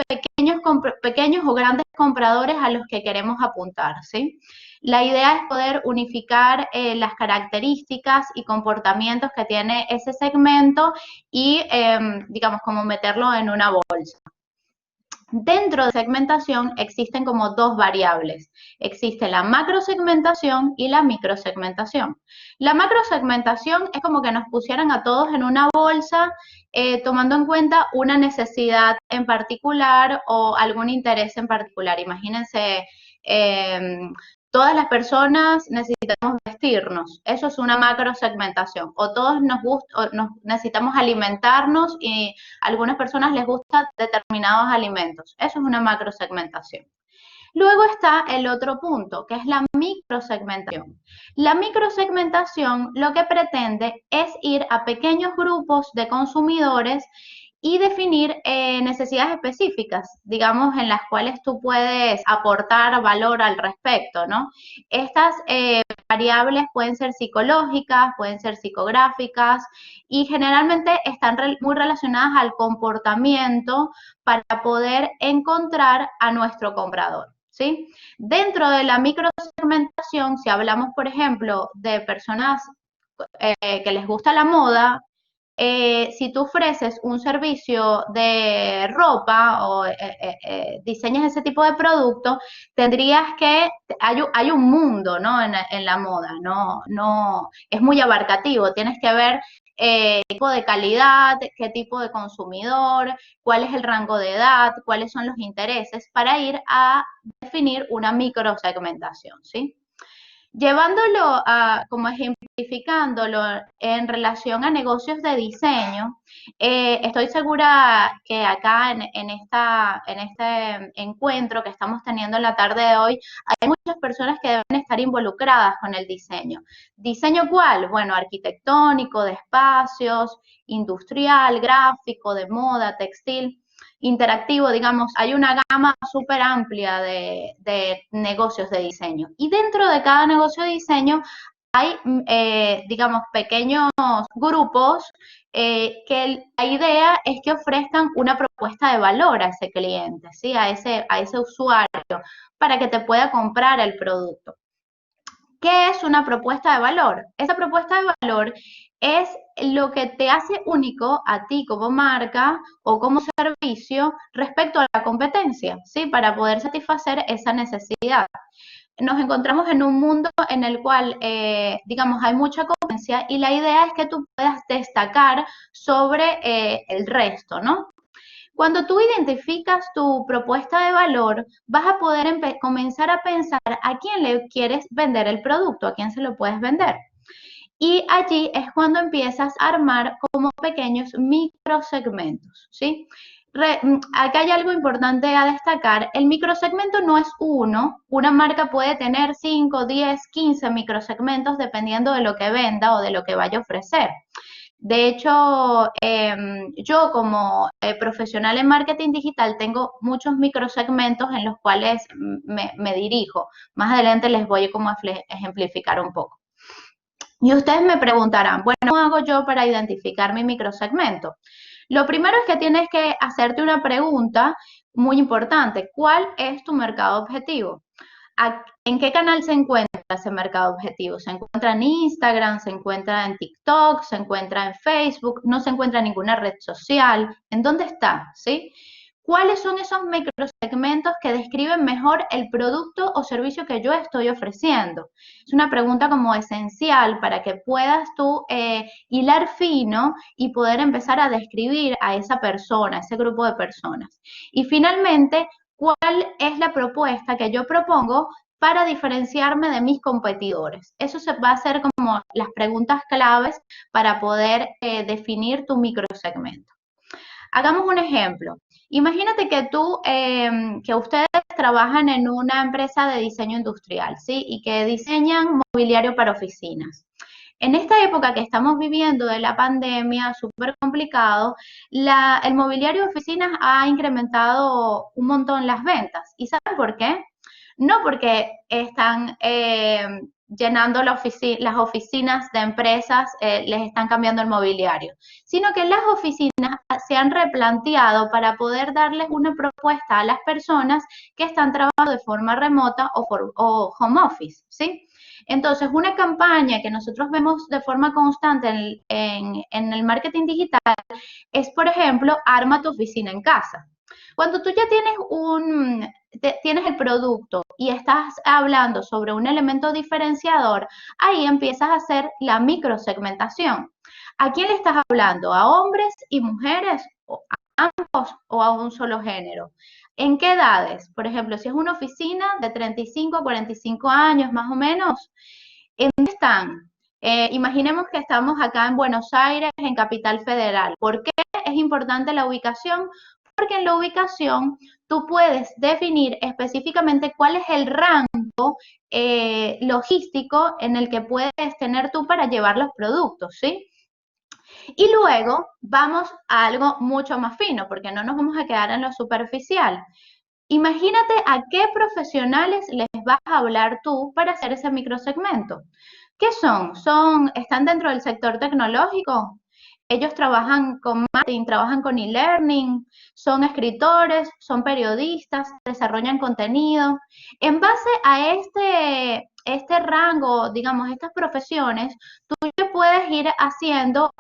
pequeños o grandes compradores a los que queremos apuntar, ¿sí? La idea es poder unificar las características y comportamientos que tiene ese segmento y, digamos, como meterlo en una bolsa. Dentro de segmentación existen como dos variables. Existe la macrosegmentación y la microsegmentación. La macrosegmentación es como que nos pusieran a todos en una bolsa, tomando en cuenta una necesidad en particular o algún interés en particular. Imagínense, todas las personas necesitamos vestirnos. Eso es una macrosegmentación. O todos necesitamos alimentarnos, y a algunas personas les gustan determinados alimentos. Eso es una macrosegmentación. Luego está el otro punto, que es la microsegmentación. La microsegmentación lo que pretende es ir a pequeños grupos de consumidores y definir necesidades específicas, digamos, en las cuales tú puedes aportar valor al respecto, ¿no? Estas variables pueden ser psicológicas, pueden ser psicográficas, y generalmente están muy relacionadas al comportamiento para poder encontrar a nuestro comprador, ¿sí? Dentro de la microsegmentación, si hablamos, por ejemplo, de personas que les gusta la moda, si tú ofreces un servicio de ropa o diseñas ese tipo de producto, tendrías que, hay un mundo, ¿no?, en la moda, no es muy abarcativo. Tienes que ver qué tipo de calidad, qué tipo de consumidor, cuál es el rango de edad, cuáles son los intereses, para ir a definir una microsegmentación, ¿sí? Llevándolo como ejemplificándolo en relación a negocios de diseño, estoy segura que acá en este encuentro que estamos teniendo en la tarde de hoy, hay muchas personas que deben estar involucradas con el diseño. ¿Diseño cuál? Bueno, arquitectónico, de espacios, industrial, gráfico, de moda, textil, interactivo, digamos, hay una gama súper amplia de negocios de diseño. Y dentro de cada negocio de diseño hay, digamos, pequeños grupos que la idea es que ofrezcan una propuesta de valor a ese cliente, ¿sí? A ese usuario, para que te pueda comprar el producto. ¿Qué es una propuesta de valor? Esa propuesta de valor es lo que te hace único a ti como marca o como servicio respecto a la competencia, ¿sí? Para poder satisfacer esa necesidad. Nos encontramos en un mundo en el cual, digamos, hay mucha competencia y la idea es que tú puedas destacar sobre el resto, ¿no? Cuando tú identificas tu propuesta de valor, vas a poder comenzar a pensar a quién le quieres vender el producto, a quién se lo puedes vender. Y allí es cuando empiezas a armar como pequeños microsegmentos, ¿sí? Acá hay algo importante a destacar. El microsegmento no es uno. Una marca puede tener 5, 10, 15 microsegmentos dependiendo de lo que venda o de lo que vaya a ofrecer. De hecho, yo como profesional en marketing digital tengo muchos microsegmentos en los cuales me dirijo. Más adelante les voy como a ejemplificar un poco. Y ustedes me preguntarán, bueno, ¿cómo hago yo para identificar mi microsegmento? Lo primero es que tienes que hacerte una pregunta muy importante. ¿Cuál es tu mercado objetivo? ¿En qué canal se encuentra ese mercado objetivo? ¿Se encuentra en Instagram? ¿Se encuentra en TikTok? ¿Se encuentra en Facebook? ¿No se encuentra en ninguna red social? ¿En dónde está? ¿Sí? ¿Cuáles son esos microsegmentos que describen mejor el producto o servicio que yo estoy ofreciendo? Es una pregunta como esencial para que puedas tú hilar fino y poder empezar a describir a esa persona, a ese grupo de personas. Y finalmente, ¿cuál es la propuesta que yo propongo para diferenciarme de mis competidores? Eso se va a hacer como las preguntas claves para poder definir tu microsegmento. Hagamos un ejemplo. Imagínate que que ustedes trabajan en una empresa de diseño industrial, ¿sí? Y que diseñan mobiliario para oficinas. En esta época que estamos viviendo de la pandemia, súper complicado, el mobiliario de oficinas ha incrementado un montón las ventas. ¿Y saben por qué? No porque están llenando las oficinas de empresas, les están cambiando el mobiliario, sino que las oficinas se han replanteado para poder darles una propuesta a las personas que están trabajando de forma remota o home office, ¿sí? Entonces, una campaña que nosotros vemos de forma constante en el marketing digital es, por ejemplo, arma tu oficina en casa. Cuando tú ya tienes el producto y estás hablando sobre un elemento diferenciador, ahí empiezas a hacer la microsegmentación. ¿A quién le estás hablando? ¿A hombres y mujeres? ¿A ambos o a un solo género? ¿En qué edades? Por ejemplo, si es una oficina de 35 a 45 años más o menos, ¿en dónde están? Imaginemos que estamos acá en Buenos Aires, en Capital Federal. ¿Por qué es importante la ubicación? Porque en la ubicación tú puedes definir específicamente cuál es el rango logístico en el que puedes tener tú para llevar los productos, ¿sí? Y luego vamos a algo mucho más fino, porque no nos vamos a quedar en lo superficial. Imagínate a qué profesionales les vas a hablar tú para hacer ese microsegmento. ¿Qué son? ¿Están dentro del sector tecnológico? Ellos trabajan con marketing, trabajan con e-learning, son escritores, son periodistas, desarrollan contenido. En base a este rango, digamos, estas profesiones, tú puedes ir haciendo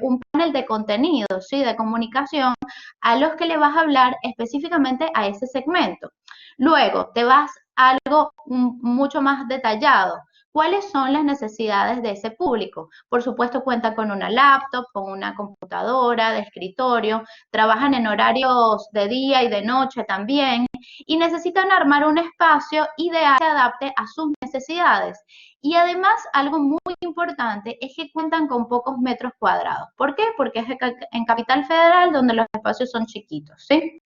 un panel de contenido, ¿sí? De comunicación a los que le vas a hablar específicamente a ese segmento. Luego, te vas a algo mucho más detallado. cuáles son las necesidades de ese público. Por supuesto, cuentan con una laptop, con una computadora de escritorio, trabajan en horarios de día y de noche también, y necesitan armar un espacio ideal que se adapte a sus necesidades. Y además, algo muy importante es que cuentan con pocos metros cuadrados. ¿Por qué? Porque es en Capital Federal donde los espacios son chiquitos, ¿sí?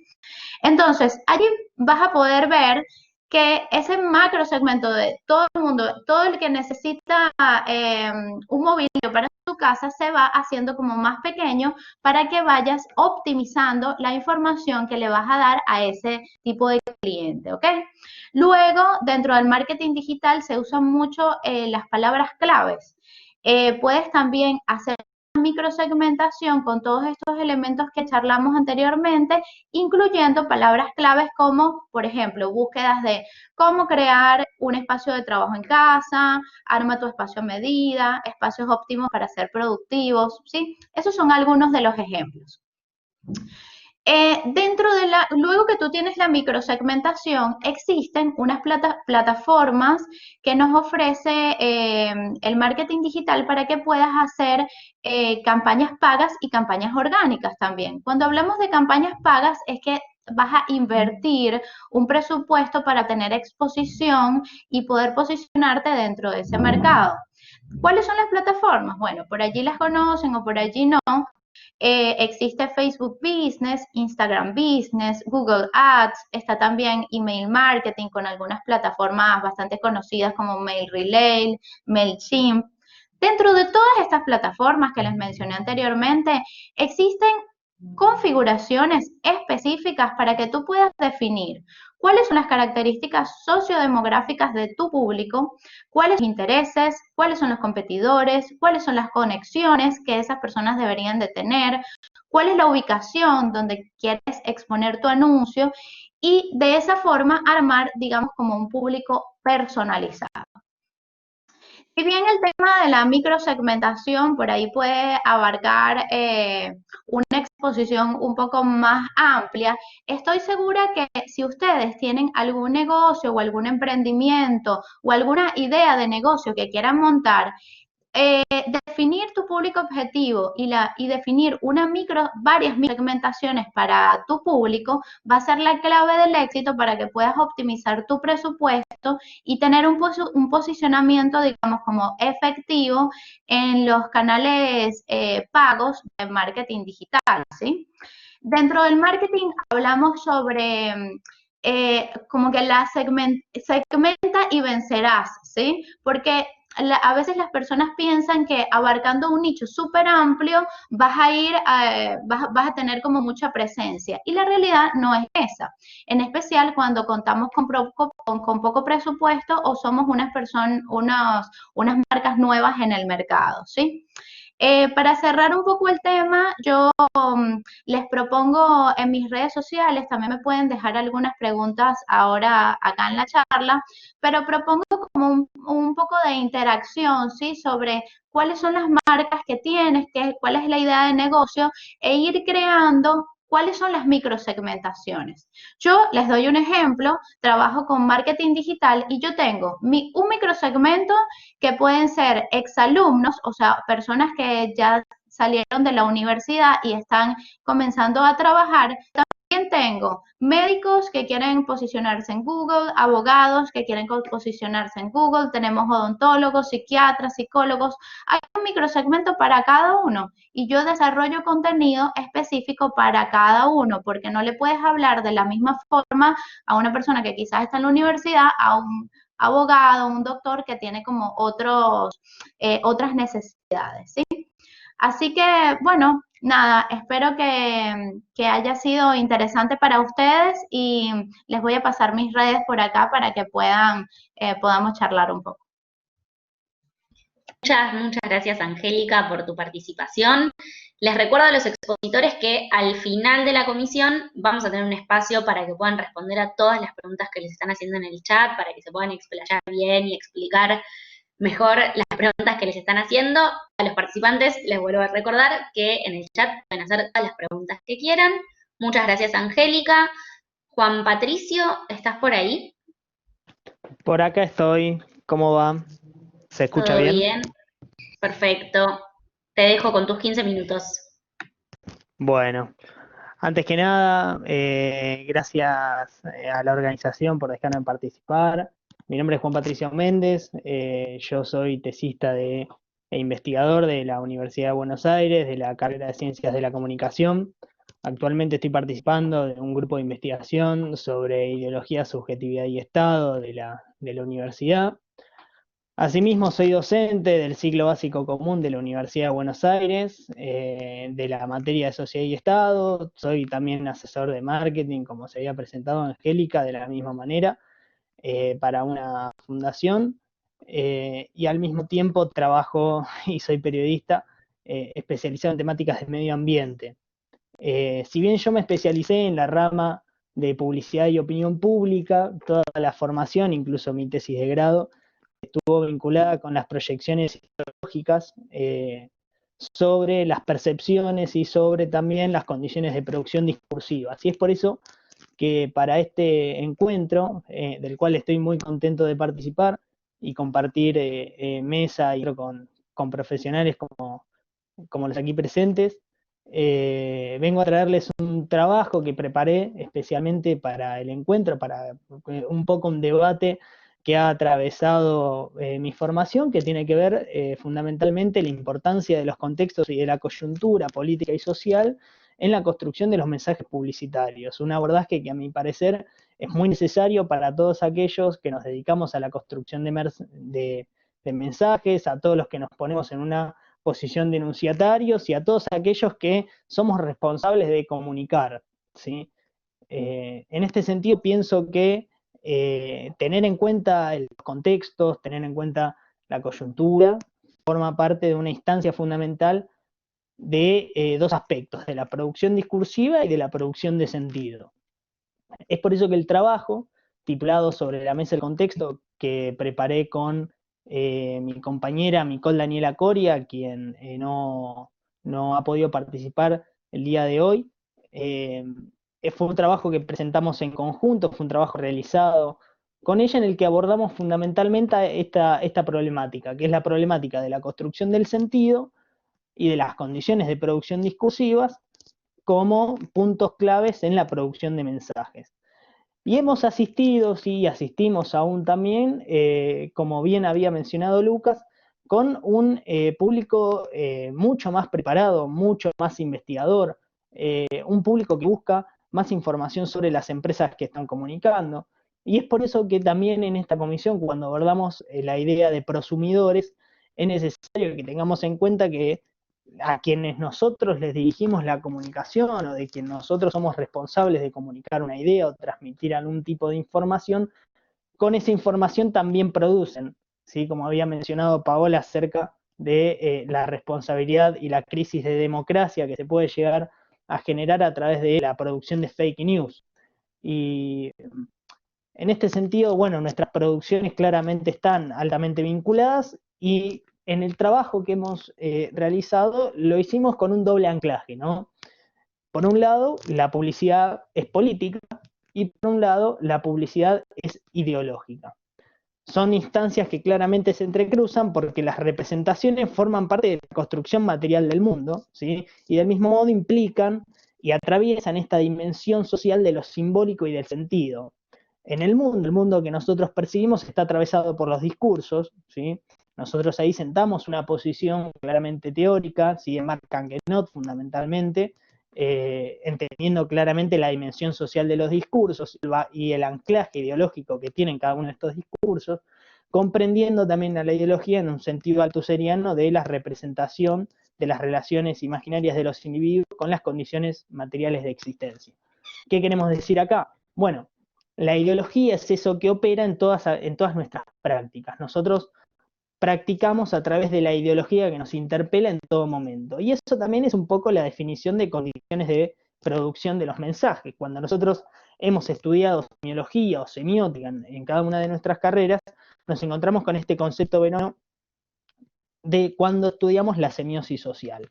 Entonces, allí vas a poder ver que ese macro segmento de todo el mundo, todo el que necesita un mobiliario para su casa, se va haciendo como más pequeño para que vayas optimizando la información que le vas a dar a ese tipo de cliente, ¿ok? Luego, dentro del marketing digital se usan mucho las palabras claves. Puedes también hacer microsegmentación con todos estos elementos que charlamos anteriormente, incluyendo palabras claves como, por ejemplo, búsquedas de cómo crear un espacio de trabajo en casa, arma tu espacio a medida, espacios óptimos para ser productivos, ¿sí? Esos son algunos de los ejemplos. Luego que tú tienes la microsegmentación, existen unas plataformas que nos ofrece el marketing digital para que puedas hacer campañas pagas y campañas orgánicas también. Cuando hablamos de campañas pagas es que vas a invertir un presupuesto para tener exposición y poder posicionarte dentro de ese mercado. ¿Cuáles son las plataformas? Bueno, por allí las conocen o por allí no. Existe Facebook Business, Instagram Business, Google Ads, está también email marketing con algunas plataformas bastante conocidas como MailRelay, MailChimp. Dentro de todas estas plataformas que les mencioné anteriormente, existen configuraciones específicas para que tú puedas definir cuáles son las características sociodemográficas de tu público, cuáles son los intereses, cuáles son los competidores, cuáles son las conexiones que esas personas deberían de tener, cuál es la ubicación donde quieres exponer tu anuncio y de esa forma armar, digamos, como un público personalizado. Si bien el tema de la microsegmentación por ahí puede abarcar una exposición un poco más amplia, estoy segura que si ustedes tienen algún negocio o algún emprendimiento o alguna idea de negocio que quieran montar, definir tu público objetivo y definir varias segmentaciones para tu público va a ser la clave del éxito para que puedas optimizar tu presupuesto y tener un posicionamiento, digamos, como efectivo en los canales pagos de marketing digital, ¿sí? Dentro del marketing hablamos sobre como que segmenta y vencerás, ¿sí? Porque a veces las personas piensan que abarcando un nicho súper amplio vas a tener como mucha presencia y la realidad no es esa, en especial cuando contamos con poco presupuesto o somos unas marcas nuevas en el mercado, ¿sí? Para cerrar un poco el tema, yo les propongo en mis redes sociales, también me pueden dejar algunas preguntas ahora acá en la charla, pero propongo como un poco de interacción, ¿sí? Sobre cuáles son las marcas que tienes, cuál es la idea de negocio e ir creando cuáles son las microsegmentaciones. Yo les doy un ejemplo, trabajo con marketing digital y yo tengo un microsegmento que pueden ser exalumnos, o sea, personas que ya salieron de la universidad y están comenzando a trabajar. También tengo médicos que quieren posicionarse en Google, abogados que quieren posicionarse en Google, tenemos odontólogos, psiquiatras, psicólogos. Hay un microsegmento para cada uno y yo desarrollo contenido específico para cada uno porque no le puedes hablar de la misma forma a una persona que quizás está en la universidad, a un abogado, un doctor que tiene como otras necesidades, ¿sí? Así que, bueno, nada, espero que haya sido interesante para ustedes y les voy a pasar mis redes por acá para que podamos charlar un poco. Muchas gracias, Angélica, por tu participación. Les recuerdo a los expositores que al final de la comisión vamos a tener un espacio para que puedan responder a todas las preguntas que les están haciendo en el chat, para que se puedan explayar bien y explicar mejor las preguntas que les están haciendo. A los participantes les vuelvo a recordar que en el chat pueden hacer todas las preguntas que quieran. Muchas gracias, Angélica. Juan Patricio, ¿estás por ahí? Por acá estoy, ¿cómo va? ¿Se escucha ¿Todo bien? bien? Perfecto. Te dejo con tus 15 minutos. Bueno, antes que nada, gracias a la organización por dejarme participar. Mi nombre es Juan Patricio Méndez, yo soy tesista e investigador de la Universidad de Buenos Aires, de la carrera de Ciencias de la Comunicación. Actualmente estoy participando de un grupo de investigación sobre ideología, subjetividad y Estado de la universidad. Asimismo, soy docente del ciclo básico común de la Universidad de Buenos Aires, de la materia de Sociedad y Estado. Soy también asesor de marketing, como se había presentado Angélica, de la misma manera, para una fundación. Y al mismo tiempo trabajo y soy periodista especializado en temáticas de medio ambiente. Si bien yo me especialicé en la rama de publicidad y opinión pública, toda la formación, incluso mi tesis de grado, estuvo vinculada con las proyecciones ideológicas sobre las percepciones y sobre también las condiciones de producción discursiva. Así es por eso que para este encuentro, del cual estoy muy contento de participar y compartir mesa y con profesionales como los aquí presentes, vengo a traerles un trabajo que preparé especialmente para el encuentro, para un poco un debate que ha atravesado mi formación, que tiene que ver fundamentalmente la importancia de los contextos y de la coyuntura política y social en la construcción de los mensajes publicitarios. Un abordaje que a mi parecer es muy necesario para todos aquellos que nos dedicamos a la construcción de mensajes, a todos los que nos ponemos en una posición de enunciatarios y a todos aquellos que somos responsables de comunicar, ¿sí? En este sentido pienso que tener en cuenta los contextos, tener en cuenta la coyuntura, forma parte de una instancia fundamental de dos aspectos, de la producción discursiva y de la producción de sentido. Es por eso que el trabajo, titulado Sobre la mesa del contexto, que preparé con mi compañera Micol Daniela Coria, quien no ha podido participar el día de hoy, fue un trabajo que presentamos en conjunto, fue un trabajo realizado con ella en el que abordamos fundamentalmente esta problemática, que es la problemática de la construcción del sentido y de las condiciones de producción discursivas como puntos claves en la producción de mensajes. Y hemos asistido, sí, asistimos aún también, como bien había mencionado Lucas, con un público mucho más preparado, mucho más investigador, un público que busca más información sobre las empresas que están comunicando. Y es por eso que también en esta comisión, cuando abordamos la idea de prosumidores, es necesario que tengamos en cuenta que a quienes nosotros les dirigimos la comunicación o de quien nosotros somos responsables de comunicar una idea o transmitir algún tipo de información, con esa información también producen, ¿sí? Como había mencionado Paola acerca de la responsabilidad y la crisis de democracia que se puede llegar a generar a través de la producción de fake news. Y en este sentido, bueno, nuestras producciones claramente están altamente vinculadas y en el trabajo que hemos realizado lo hicimos con un doble anclaje, ¿no? Por un lado, la publicidad es política y por un lado, la publicidad es ideológica. Son instancias que claramente se entrecruzan porque las representaciones forman parte de la construcción material del mundo, ¿sí? Y del mismo modo implican y atraviesan esta dimensión social de lo simbólico y del sentido. En el mundo que nosotros percibimos está atravesado por los discursos, ¿sí? Nosotros ahí sentamos una posición claramente teórica, ¿sí? En Mark Kangenot fundamentalmente, entendiendo claramente la dimensión social de los discursos y el anclaje ideológico que tienen cada uno de estos discursos, comprendiendo también a la ideología en un sentido altuseriano de la representación de las relaciones imaginarias de los individuos con las condiciones materiales de existencia. ¿Qué queremos decir acá? Bueno, la ideología es eso que opera en todas nuestras prácticas. Nosotros practicamos a través de la ideología que nos interpela en todo momento. Y eso también es un poco la definición de condiciones de producción de los mensajes. Cuando nosotros hemos estudiado semiología o semiótica en cada una de nuestras carreras, nos encontramos con este concepto veneno de cuando estudiamos la semiosis social.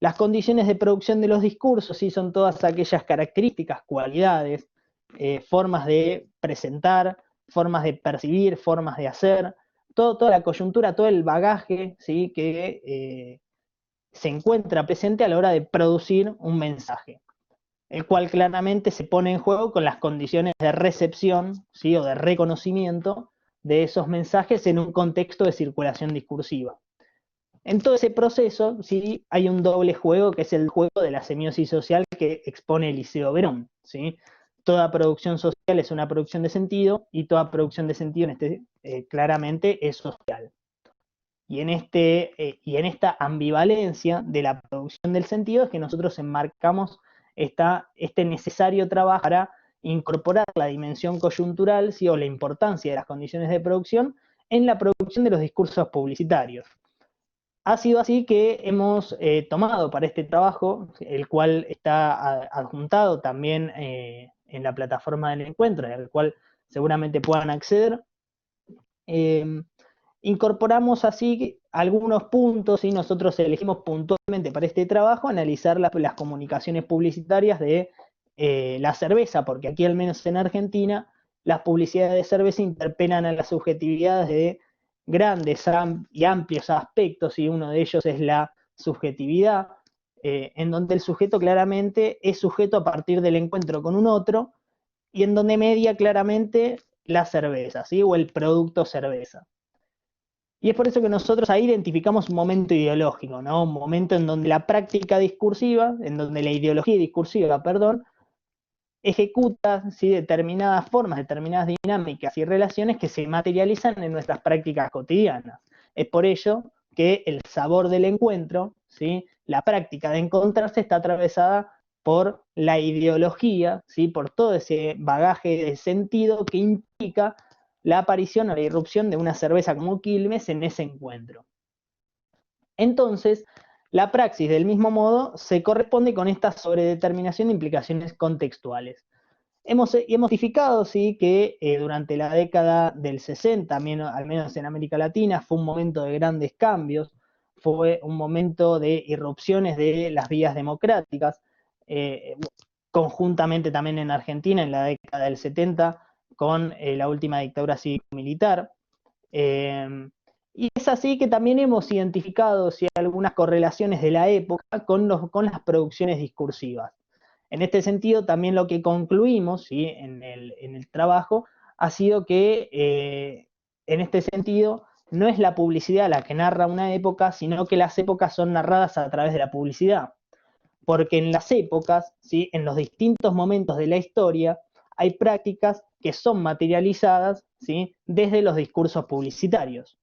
Las condiciones de producción de los discursos sí son todas aquellas características, cualidades, formas de presentar, formas de percibir, formas de hacer, toda la coyuntura, todo el bagaje, ¿sí? que se encuentra presente a la hora de producir un mensaje, el cual claramente se pone en juego con las condiciones de recepción, ¿sí? o de reconocimiento de esos mensajes en un contexto de circulación discursiva. En todo ese proceso, sí, hay un doble juego, que es el juego de la semiosis social que expone Eliseo Verón, ¿sí? Toda producción social es una producción de sentido, y toda producción de sentido claramente es social. Y en esta ambivalencia de la producción del sentido es que nosotros enmarcamos este necesario trabajo para incorporar la dimensión coyuntural, ¿sí? o la importancia de las condiciones de producción en la producción de los discursos publicitarios. Ha sido así que hemos tomado para este trabajo, el cual está adjuntado también en la plataforma del encuentro, al cual seguramente puedan acceder. Incorporamos así algunos puntos, y nosotros elegimos puntualmente para este trabajo analizar las comunicaciones publicitarias de la cerveza, porque aquí, al menos en Argentina, las publicidades de cerveza interpelan a las subjetividades de grandes y amplios aspectos, y uno de ellos es la subjetividad, en donde el sujeto claramente es sujeto a partir del encuentro con un otro, y en donde media claramente la cerveza, ¿sí? o el producto cerveza. Y es por eso que nosotros ahí identificamos un momento ideológico, ¿no? Un momento en donde la práctica discursiva, en donde la ideología discursiva, perdón, ejecuta, ¿sí? determinadas formas, determinadas dinámicas y relaciones que se materializan en nuestras prácticas cotidianas. Es por ello que el sabor del encuentro, ¿sí? la práctica de encontrarse, está atravesada por la ideología, ¿sí? por todo ese bagaje de sentido que implica la aparición o la irrupción de una cerveza como Quilmes en ese encuentro. Entonces, la praxis, del mismo modo, se corresponde con esta sobredeterminación de implicaciones contextuales. Hemos identificado, sí, que durante la década del 60, al menos en América Latina, fue un momento de grandes cambios, fue un momento de irrupciones de las vías democráticas, conjuntamente también en Argentina, en la década del 70, con la última dictadura cívico-militar. Y es así que también hemos identificado, ¿sí? algunas correlaciones de la época con las producciones discursivas. En este sentido, también lo que concluimos, ¿sí? en el trabajo ha sido que, en este sentido, no es la publicidad la que narra una época, sino que las épocas son narradas a través de la publicidad. Porque en las épocas, ¿sí? en los distintos momentos de la historia, hay prácticas que son materializadas, ¿sí? desde los discursos publicitarios.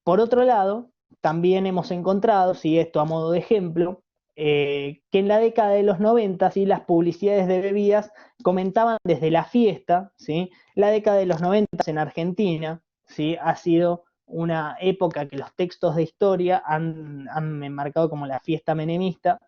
Por otro lado, también hemos encontrado, ¿sí? esto a modo de ejemplo, que en la década de los 90, ¿sí? las publicidades de bebidas comentaban desde la fiesta, ¿sí? La década de los 90 en Argentina, ¿sí? ha sido una época que los textos de historia han enmarcado como la fiesta menemista,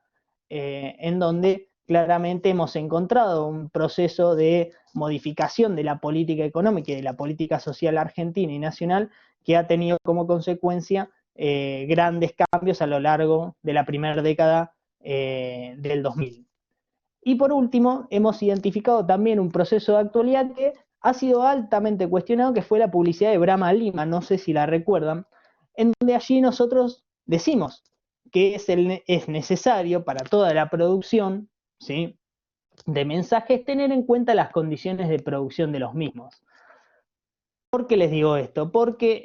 en donde claramente hemos encontrado un proceso de modificación de la política económica y de la política social argentina y nacional, que ha tenido como consecuencia grandes cambios a lo largo de la primera década del 2000. Y por último, hemos identificado también un proceso de actualidad que ha sido altamente cuestionado, que fue la publicidad de Brahma Lima, no sé si la recuerdan, en donde allí nosotros decimos que es necesario para toda la producción, ¿sí? de mensajes tener en cuenta las condiciones de producción de los mismos. ¿Por qué les digo esto? Porque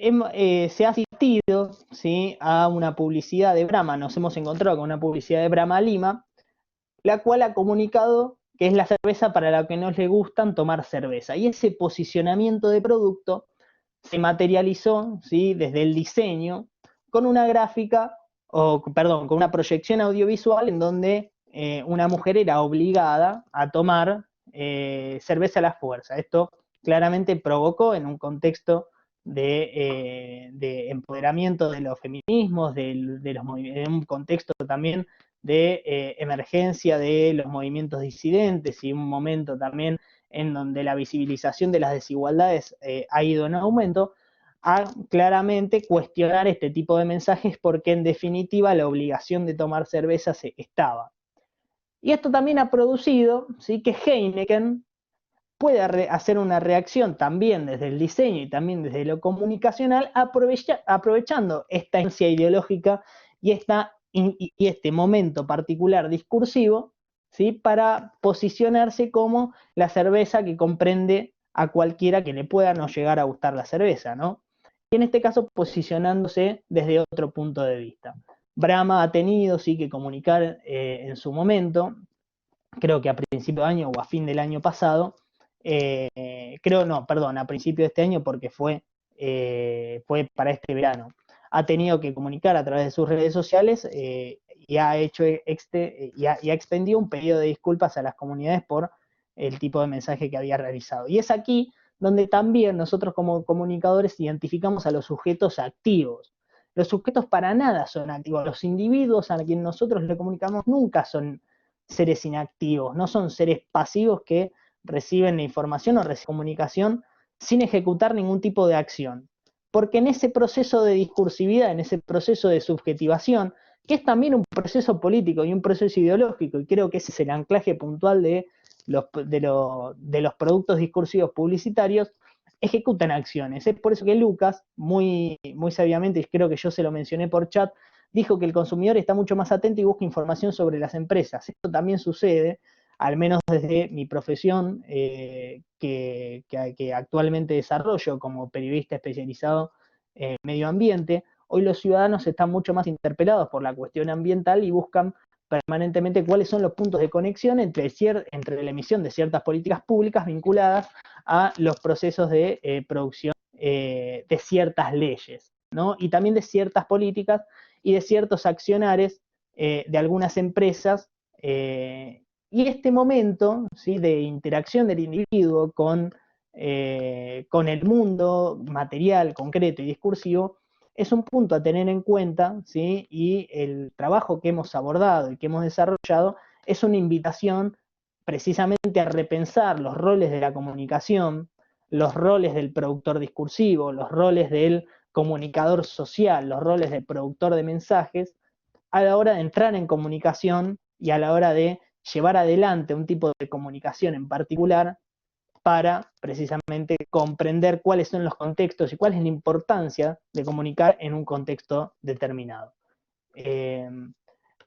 se ha asistido, ¿sí? a una publicidad de Brahma, nos hemos encontrado con una publicidad de Brahma Lima, la cual ha comunicado que es la cerveza para la que nos le gustan tomar cerveza. Y ese posicionamiento de producto se materializó, ¿sí? desde el diseño, con una gráfica, con una proyección audiovisual en donde una mujer era obligada a tomar cerveza a la fuerza. Esto claramente provocó, en un contexto de empoderamiento de los feminismos, en un contexto también de emergencia de los movimientos disidentes, y un momento también en donde la visibilización de las desigualdades ha ido en aumento, a claramente cuestionar este tipo de mensajes, porque en definitiva la obligación de tomar cerveza estaba. Y esto también ha producido, ¿sí? que Heineken puede hacer una reacción también desde el diseño y también desde lo comunicacional, aprovechando esta herencia ideológica y este momento particular discursivo, ¿sí? Para posicionarse como la cerveza que comprende a cualquiera que le pueda no llegar a gustar la cerveza, ¿no? Y en este caso posicionándose desde otro punto de vista. Brahma ha tenido sí que comunicar en su momento, creo que a principio de año o a fin del año pasado, a principio de este año porque fue para este verano. Ha tenido que comunicar a través de sus redes sociales y ha extendido un pedido de disculpas a las comunidades por el tipo de mensaje que había realizado. Y es aquí donde también nosotros como comunicadores identificamos a los sujetos activos. Los sujetos para nada son activos. Los individuos a quienes nosotros le comunicamos nunca son seres inactivos, no son seres pasivos que reciben la información o reciben comunicación sin ejecutar ningún tipo de acción. Porque en ese proceso de discursividad, en ese proceso de subjetivación, que es también un proceso político y un proceso ideológico, y creo que ese es el anclaje puntual de los productos discursivos publicitarios, ejecutan acciones. Es por eso que Lucas, muy, muy sabiamente, y creo que yo se lo mencioné por chat, dijo que el consumidor está mucho más atento y busca información sobre las empresas. Esto también sucede, al menos desde mi profesión, que actualmente desarrollo como periodista especializado en medio ambiente. Hoy los ciudadanos están mucho más interpelados por la cuestión ambiental y buscan permanentemente cuáles son los puntos de conexión entre la emisión de ciertas políticas públicas vinculadas a los procesos de producción de ciertas leyes, ¿no? Y también de ciertas políticas y de ciertos accionares de algunas empresas. Y este momento, ¿sí?, de interacción del individuo con el mundo material, concreto y discursivo, es un punto a tener en cuenta, ¿sí? Y el trabajo que hemos abordado y que hemos desarrollado es una invitación precisamente a repensar los roles de la comunicación, los roles del productor discursivo, los roles del comunicador social, los roles del productor de mensajes, a la hora de entrar en comunicación y a la hora de llevar adelante un tipo de comunicación en particular para precisamente comprender cuáles son los contextos y cuál es la importancia de comunicar en un contexto determinado.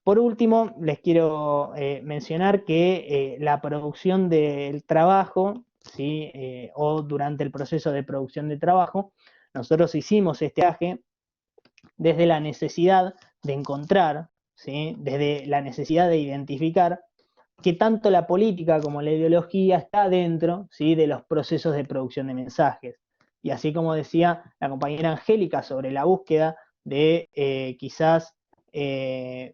Por último, les quiero mencionar que la producción del trabajo, ¿sí?, o durante el proceso de producción de trabajo, nosotros hicimos este viaje desde la necesidad de encontrar, ¿sí?, desde la necesidad de identificar que tanto la política como la ideología está dentro, ¿sí?, de los procesos de producción de mensajes. Y así como decía la compañera Angélica sobre la búsqueda de quizás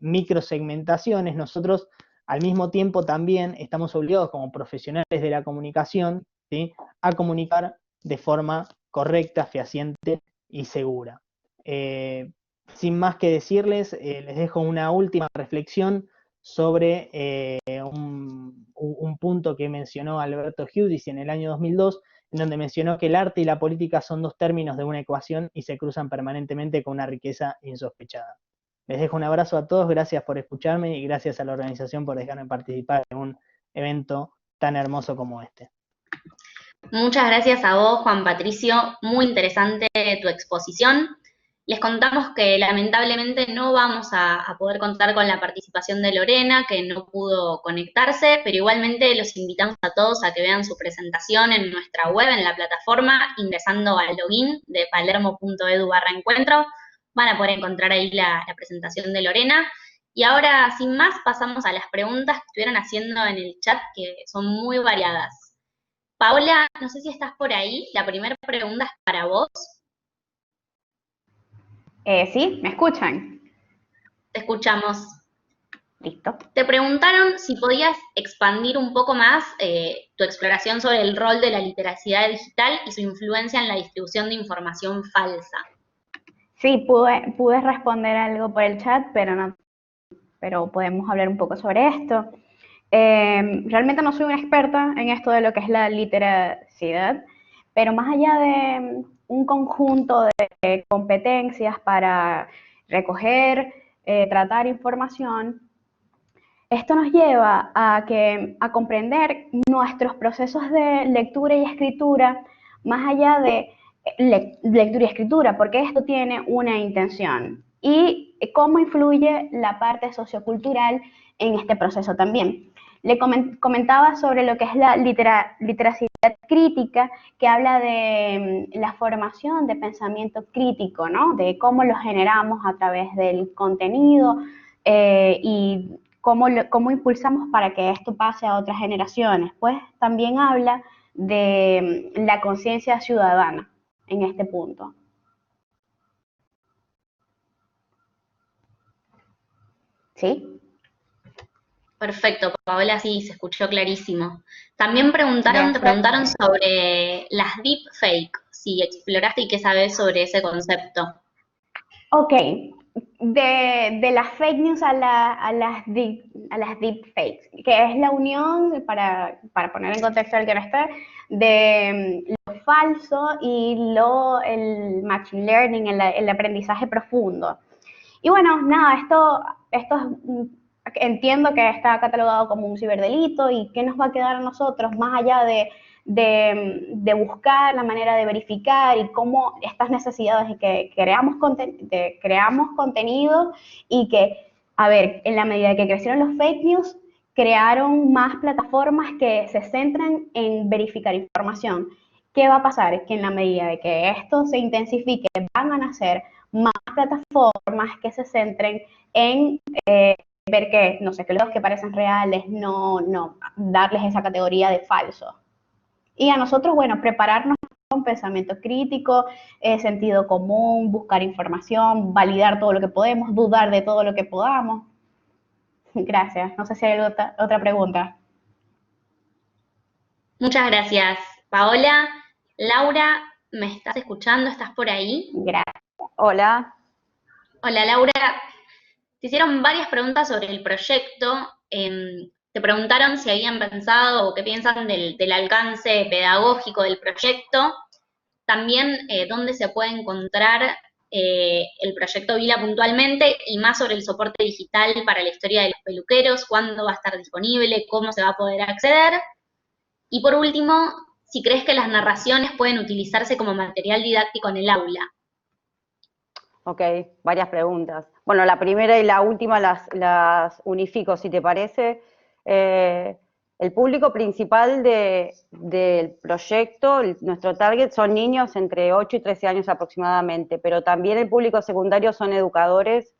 microsegmentaciones, nosotros al mismo tiempo también estamos obligados como profesionales de la comunicación, ¿sí?, a comunicar de forma correcta, fehaciente y segura. Sin más que decirles, les dejo una última reflexión sobre un punto que mencionó Alberto Giudice en el año 2002, en donde mencionó que el arte y la política son dos términos de una ecuación y se cruzan permanentemente con una riqueza insospechada. Les dejo un abrazo a todos, gracias por escucharme y gracias a la organización por dejarme participar en un evento tan hermoso como este. Muchas gracias a vos, Juan Patricio, muy interesante tu exposición. Les contamos que lamentablemente no vamos a poder contar con la participación de Lorena, que no pudo conectarse, pero igualmente los invitamos a todos a que vean su presentación en nuestra web, en la plataforma, ingresando al login de palermo.edu/encuentro. Van a poder encontrar ahí la presentación de Lorena. Y ahora, sin más, pasamos a las preguntas que estuvieron haciendo en el chat, que son muy variadas. Paola, no sé si estás por ahí. La primera pregunta es para vos. Sí, ¿me escuchan? Te escuchamos. Listo. Te preguntaron si podías expandir un poco más tu exploración sobre el rol de la literacidad digital y su influencia en la distribución de información falsa. Sí, pude responder algo por el chat, pero podemos hablar un poco sobre esto. Realmente no soy una experta en esto de lo que es la literacidad, pero más allá de un conjunto de competencias para recoger, tratar información, Esto nos lleva a comprender nuestros procesos de lectura y escritura más allá de lectura y escritura, porque esto tiene una intención. Y cómo influye la parte sociocultural en este proceso también. Le comentaba sobre lo que es la literacidad crítica, que habla de la formación de pensamiento crítico, ¿no? De cómo lo generamos a través del contenido y cómo impulsamos para que esto pase a otras generaciones. Pues también habla de la conciencia ciudadana en este punto. ¿Sí? Perfecto, Paola, sí, se escuchó clarísimo. También te preguntaron sobre las deepfake, si exploraste y qué sabes sobre ese concepto. Ok, de las fake news a las deepfakes, que es la unión, para poner en contexto al que no esté, de lo falso y el machine learning, el aprendizaje profundo. Y bueno, nada, esto entiendo que está catalogado como un ciberdelito y qué nos va a quedar a nosotros más allá de buscar la manera de verificar y cómo estas necesidades de que creamos contenido y que, a ver, en la medida que crecieron los fake news, crearon más plataformas que se centran en verificar información. ¿Qué va a pasar? Que en la medida de que esto se intensifique, van a nacer más plataformas que se centren en ver que, no sé, que los que parecen reales, no darles esa categoría de falso. Y a nosotros, bueno, prepararnos con pensamiento crítico, sentido común, buscar información, validar todo lo que podemos, dudar de todo lo que podamos. Gracias. No sé si hay otra pregunta. Muchas gracias, Paola. Laura, ¿me estás escuchando? ¿Estás por ahí? Gracias. Hola. Hola, Laura. Te hicieron varias preguntas sobre el proyecto. Te preguntaron si habían pensado o qué piensan del alcance pedagógico del proyecto. También dónde se puede encontrar el proyecto Vila puntualmente y más sobre el soporte digital para la historia de los peluqueros, cuándo va a estar disponible, cómo se va a poder acceder. Y por último, si crees que las narraciones pueden utilizarse como material didáctico en el aula. Ok, varias preguntas. Bueno, la primera y la última las unifico, si te parece. El público principal del proyecto, nuestro target, son niños entre 8 y 13 años aproximadamente, pero también el público secundario son educadores,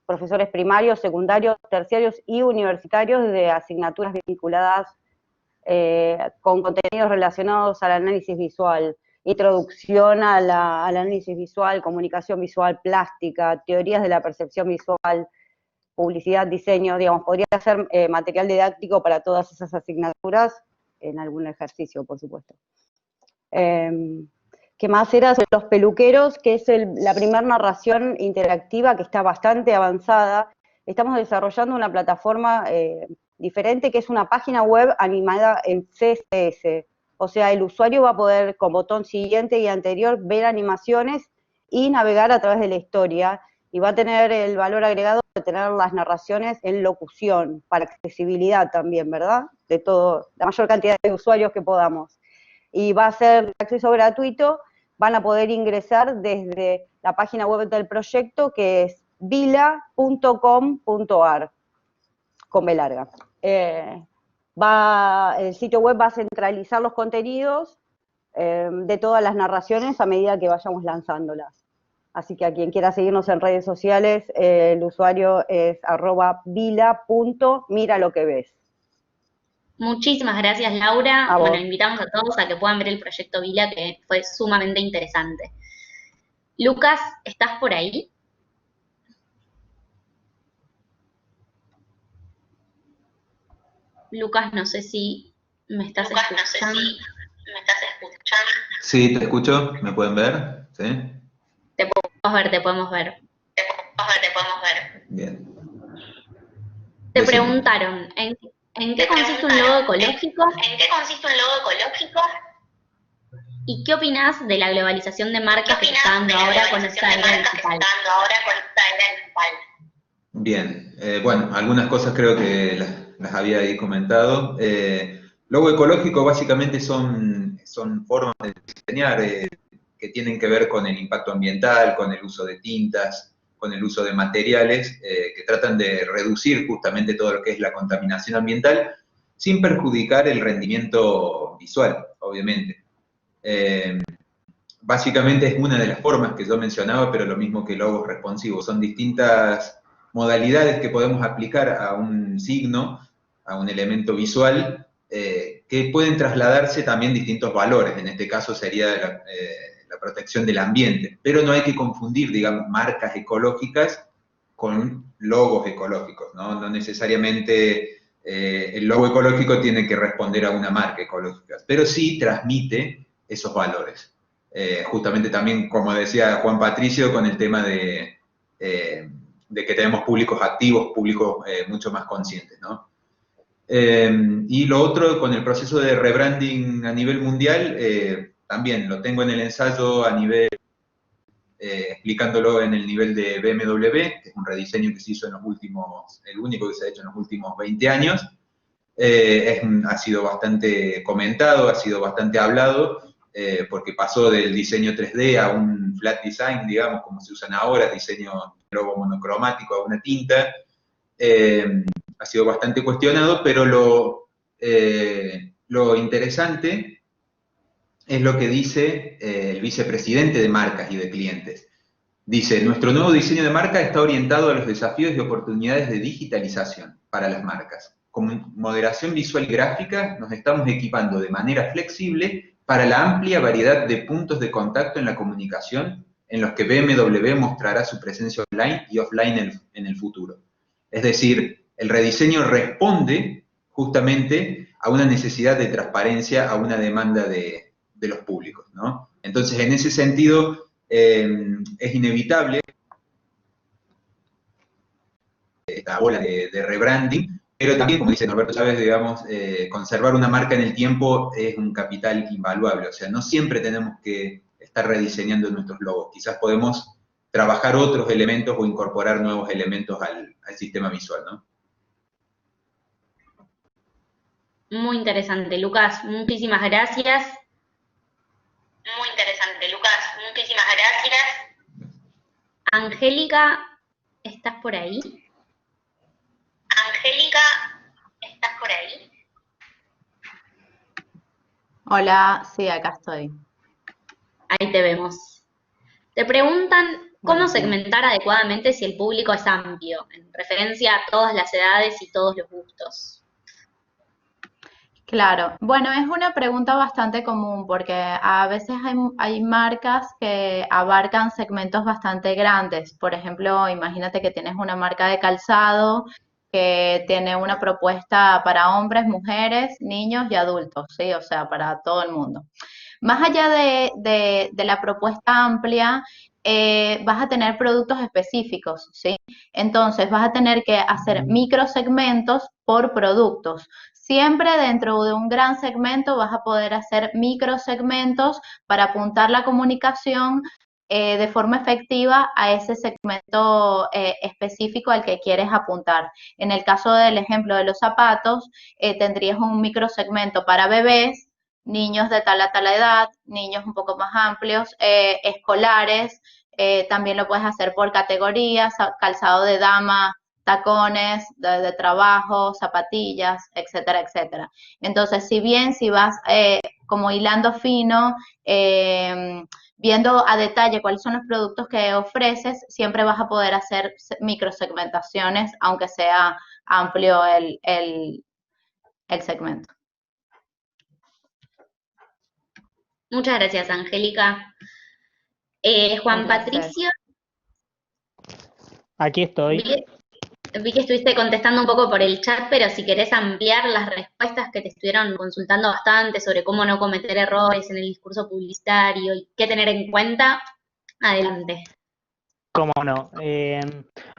profesores primarios, secundarios, terciarios y universitarios de asignaturas vinculadas con contenidos relacionados al análisis visual. Introducción al análisis visual, comunicación visual, plástica, teorías de la percepción visual, publicidad, diseño, digamos, podría ser material didáctico para todas esas asignaturas en algún ejercicio, por supuesto. ¿Qué más era? Sobre los peluqueros, que es la primera narración interactiva que está bastante avanzada. Estamos desarrollando una plataforma diferente, que es una página web animada en CSS. O sea, el usuario va a poder, con botón siguiente y anterior, ver animaciones y navegar a través de la historia. Y va a tener el valor agregado de tener las narraciones en locución, para accesibilidad también, ¿verdad? De todo, la mayor cantidad de usuarios que podamos. Y va a ser de acceso gratuito, van a poder ingresar desde la página web del proyecto, que es vila.com.ar, con B larga. El sitio web va a centralizar los contenidos de todas las narraciones a medida que vayamos lanzándolas. Así que a quien quiera seguirnos en redes sociales, el usuario es @vila.miraloqueves. Muchísimas gracias, Laura. Bueno, invitamos a todos a que puedan ver el proyecto Vila, que fue sumamente interesante. Lucas, ¿estás por ahí? Lucas, no sé si me estás escuchando. Sí, te escucho. ¿Me pueden ver? ¿Sí? Te podemos ver. Bien. Te preguntaron, ¿en qué consiste un logo ecológico? ¿Y qué opinás de la globalización de marcas que se está dando ahora con esta era digital? Bien, bueno, algunas cosas creo que las había ahí comentado. Logo ecológico básicamente son formas de diseñar que tienen que ver con el impacto ambiental, con el uso de tintas, con el uso de materiales, que tratan de reducir justamente todo lo que es la contaminación ambiental, sin perjudicar el rendimiento visual, obviamente. Básicamente es una de las formas que yo mencionaba, pero lo mismo que logos responsivos. Son distintas modalidades que podemos aplicar a un signo, a un elemento visual, que pueden trasladarse también distintos valores. En este caso sería la protección del ambiente. Pero no hay que confundir, digamos, marcas ecológicas con logos ecológicos, ¿no? No necesariamente el logo ecológico tiene que responder a una marca ecológica, pero sí transmite esos valores. Justamente también, como decía Juan Patricio, con el tema de que tenemos públicos activos, públicos mucho más conscientes, ¿no? Y lo otro, con el proceso de rebranding a nivel mundial, también lo tengo en el ensayo a nivel, explicándolo en el nivel de BMW, que es un rediseño que se hizo en los últimos, el único que se ha hecho en los últimos 20 años. Ha sido bastante comentado, ha sido bastante hablado, porque pasó del diseño 3D a un flat design, digamos, como se usan ahora, diseño logo monocromático a una tinta. Ha sido bastante cuestionado, pero lo interesante es lo que dice el vicepresidente de marcas y de clientes. Dice, nuestro nuevo diseño de marca está orientado a los desafíos y oportunidades de digitalización para las marcas. Con moderación visual y gráfica nos estamos equipando de manera flexible para la amplia variedad de puntos de contacto en la comunicación en los que BMW mostrará su presencia online y offline en el futuro. Es decir, el rediseño responde justamente a una necesidad de transparencia, a una demanda de los públicos, ¿no? Entonces, en ese sentido, es inevitable esta ola de rebranding, pero también, como dice Norberto Chávez, digamos, conservar una marca en el tiempo es un capital invaluable. O sea, no siempre tenemos que estar rediseñando nuestros logos. Quizás podemos trabajar otros elementos o incorporar nuevos elementos al sistema visual, ¿no? Muy interesante, Lucas. Muchísimas gracias. Muy interesante, Lucas. Muchísimas gracias. Angélica, ¿estás por ahí? Angélica, ¿estás por ahí? Hola, sí, acá estoy. Ahí te vemos. Te preguntan cómo Bueno, sí. segmentar adecuadamente si el público es amplio, en referencia a todas las edades y todos los gustos. Claro, bueno, es una pregunta bastante común porque a veces hay marcas que abarcan segmentos bastante grandes. Por ejemplo, imagínate que tienes una marca de calzado que tiene una propuesta para hombres, mujeres, niños y adultos, ¿sí? O sea, para todo el mundo. Más allá de la propuesta amplia, vas a tener productos específicos, ¿sí? Entonces vas a tener que hacer microsegmentos por productos. Siempre dentro de un gran segmento vas a poder hacer microsegmentos para apuntar la comunicación de forma efectiva a ese segmento específico al que quieres apuntar. En el caso del ejemplo de los zapatos, tendrías un microsegmento para bebés, niños de tal a tal edad, niños un poco más amplios, escolares, también lo puedes hacer por categorías, calzado de dama, tacones, de trabajo, zapatillas, etcétera, etcétera. Entonces, si vas como hilando fino, viendo a detalle cuáles son los productos que ofreces, siempre vas a poder hacer microsegmentaciones, aunque sea amplio el segmento. Muchas gracias, Angélica. Juan Patricio. Aquí estoy. Vi que estuviste contestando un poco por el chat, pero si querés ampliar las respuestas que te estuvieron consultando bastante sobre cómo no cometer errores en el discurso publicitario y qué tener en cuenta, adelante. ¿Cómo no?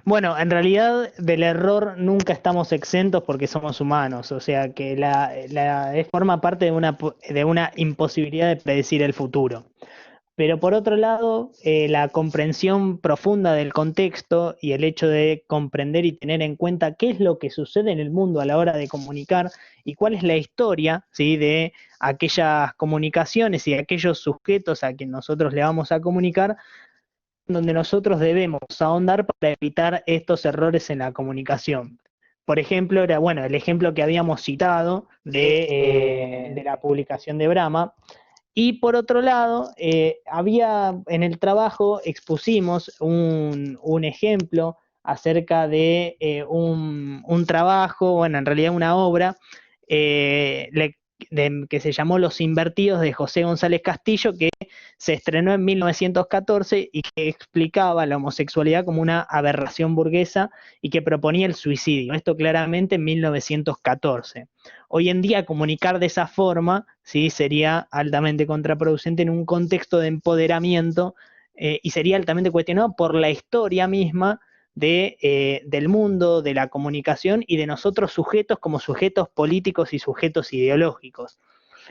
Bueno, en realidad del error nunca estamos exentos porque somos humanos, o sea que forma parte de una imposibilidad de predecir el futuro. Pero por otro lado, la comprensión profunda del contexto y el hecho de comprender y tener en cuenta qué es lo que sucede en el mundo a la hora de comunicar y cuál es la historia, ¿sí?, de aquellas comunicaciones y aquellos sujetos a quien nosotros le vamos a comunicar, donde nosotros debemos ahondar para evitar estos errores en la comunicación. Por ejemplo, era, bueno, el ejemplo que habíamos citado de la publicación de Brahma. Y por otro lado, había en el trabajo, expusimos un ejemplo acerca de un trabajo, bueno, en realidad una obra, que se llamó Los Invertidos, de José González Castillo, que se estrenó en 1914 y que explicaba la homosexualidad como una aberración burguesa y que proponía el suicidio. Esto claramente en 1914. Hoy en día comunicar de esa forma, ¿sí?, sería altamente contraproducente en un contexto de empoderamiento y sería altamente cuestionado por la historia misma del mundo, de la comunicación y de nosotros sujetos como sujetos políticos y sujetos ideológicos.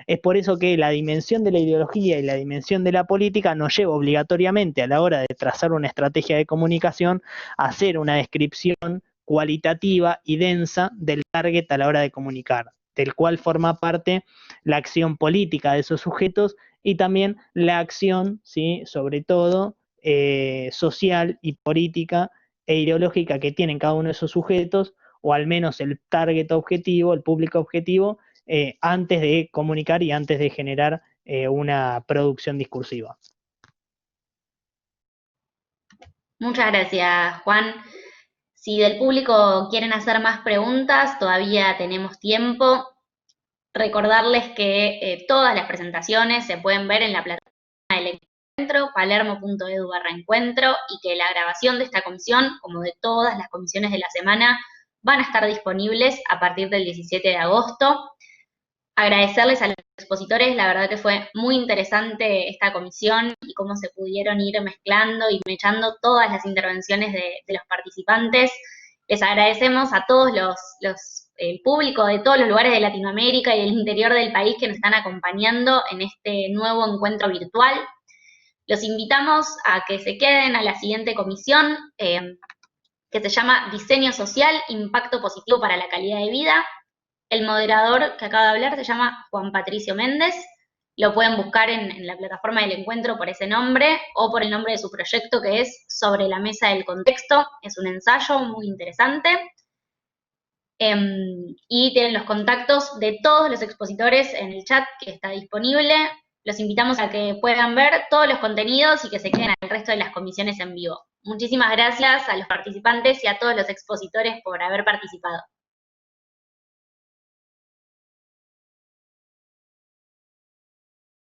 Es por eso que la dimensión de la ideología y la dimensión de la política nos lleva obligatoriamente a la hora de trazar una estrategia de comunicación a hacer una descripción cualitativa y densa del target a la hora de comunicar, del cual forma parte la acción política de esos sujetos y también la acción, ¿sí?, sobre todo social y política e ideológica que tienen cada uno de esos sujetos, o al menos el target objetivo, el público objetivo, antes de comunicar y antes de generar una producción discursiva. Muchas gracias, Juan. Si del público quieren hacer más preguntas, todavía tenemos tiempo. Recordarles que todas las presentaciones se pueden ver en la plataforma del encuentro, palermo.edu/encuentro, y que la grabación de esta comisión, como de todas las comisiones de la semana, van a estar disponibles a partir del 17 de agosto. Agradecerles a los expositores, la verdad que fue muy interesante esta comisión y cómo se pudieron ir mezclando y mechando todas las intervenciones de los participantes. Les agradecemos a todos el público de todos los lugares de Latinoamérica y del interior del país que nos están acompañando en este nuevo encuentro virtual. Los invitamos a que se queden a la siguiente comisión, que se llama Diseño Social, Impacto Positivo para la Calidad de Vida. El moderador que acaba de hablar se llama Juan Patricio Méndez. Lo pueden buscar en la plataforma del encuentro por ese nombre o por el nombre de su proyecto, que es Sobre la Mesa del Contexto. Es un ensayo muy interesante. Y tienen los contactos de todos los expositores en el chat que está disponible. Los invitamos a que puedan ver todos los contenidos y que se queden al resto de las comisiones en vivo. Muchísimas gracias a los participantes y a todos los expositores por haber participado.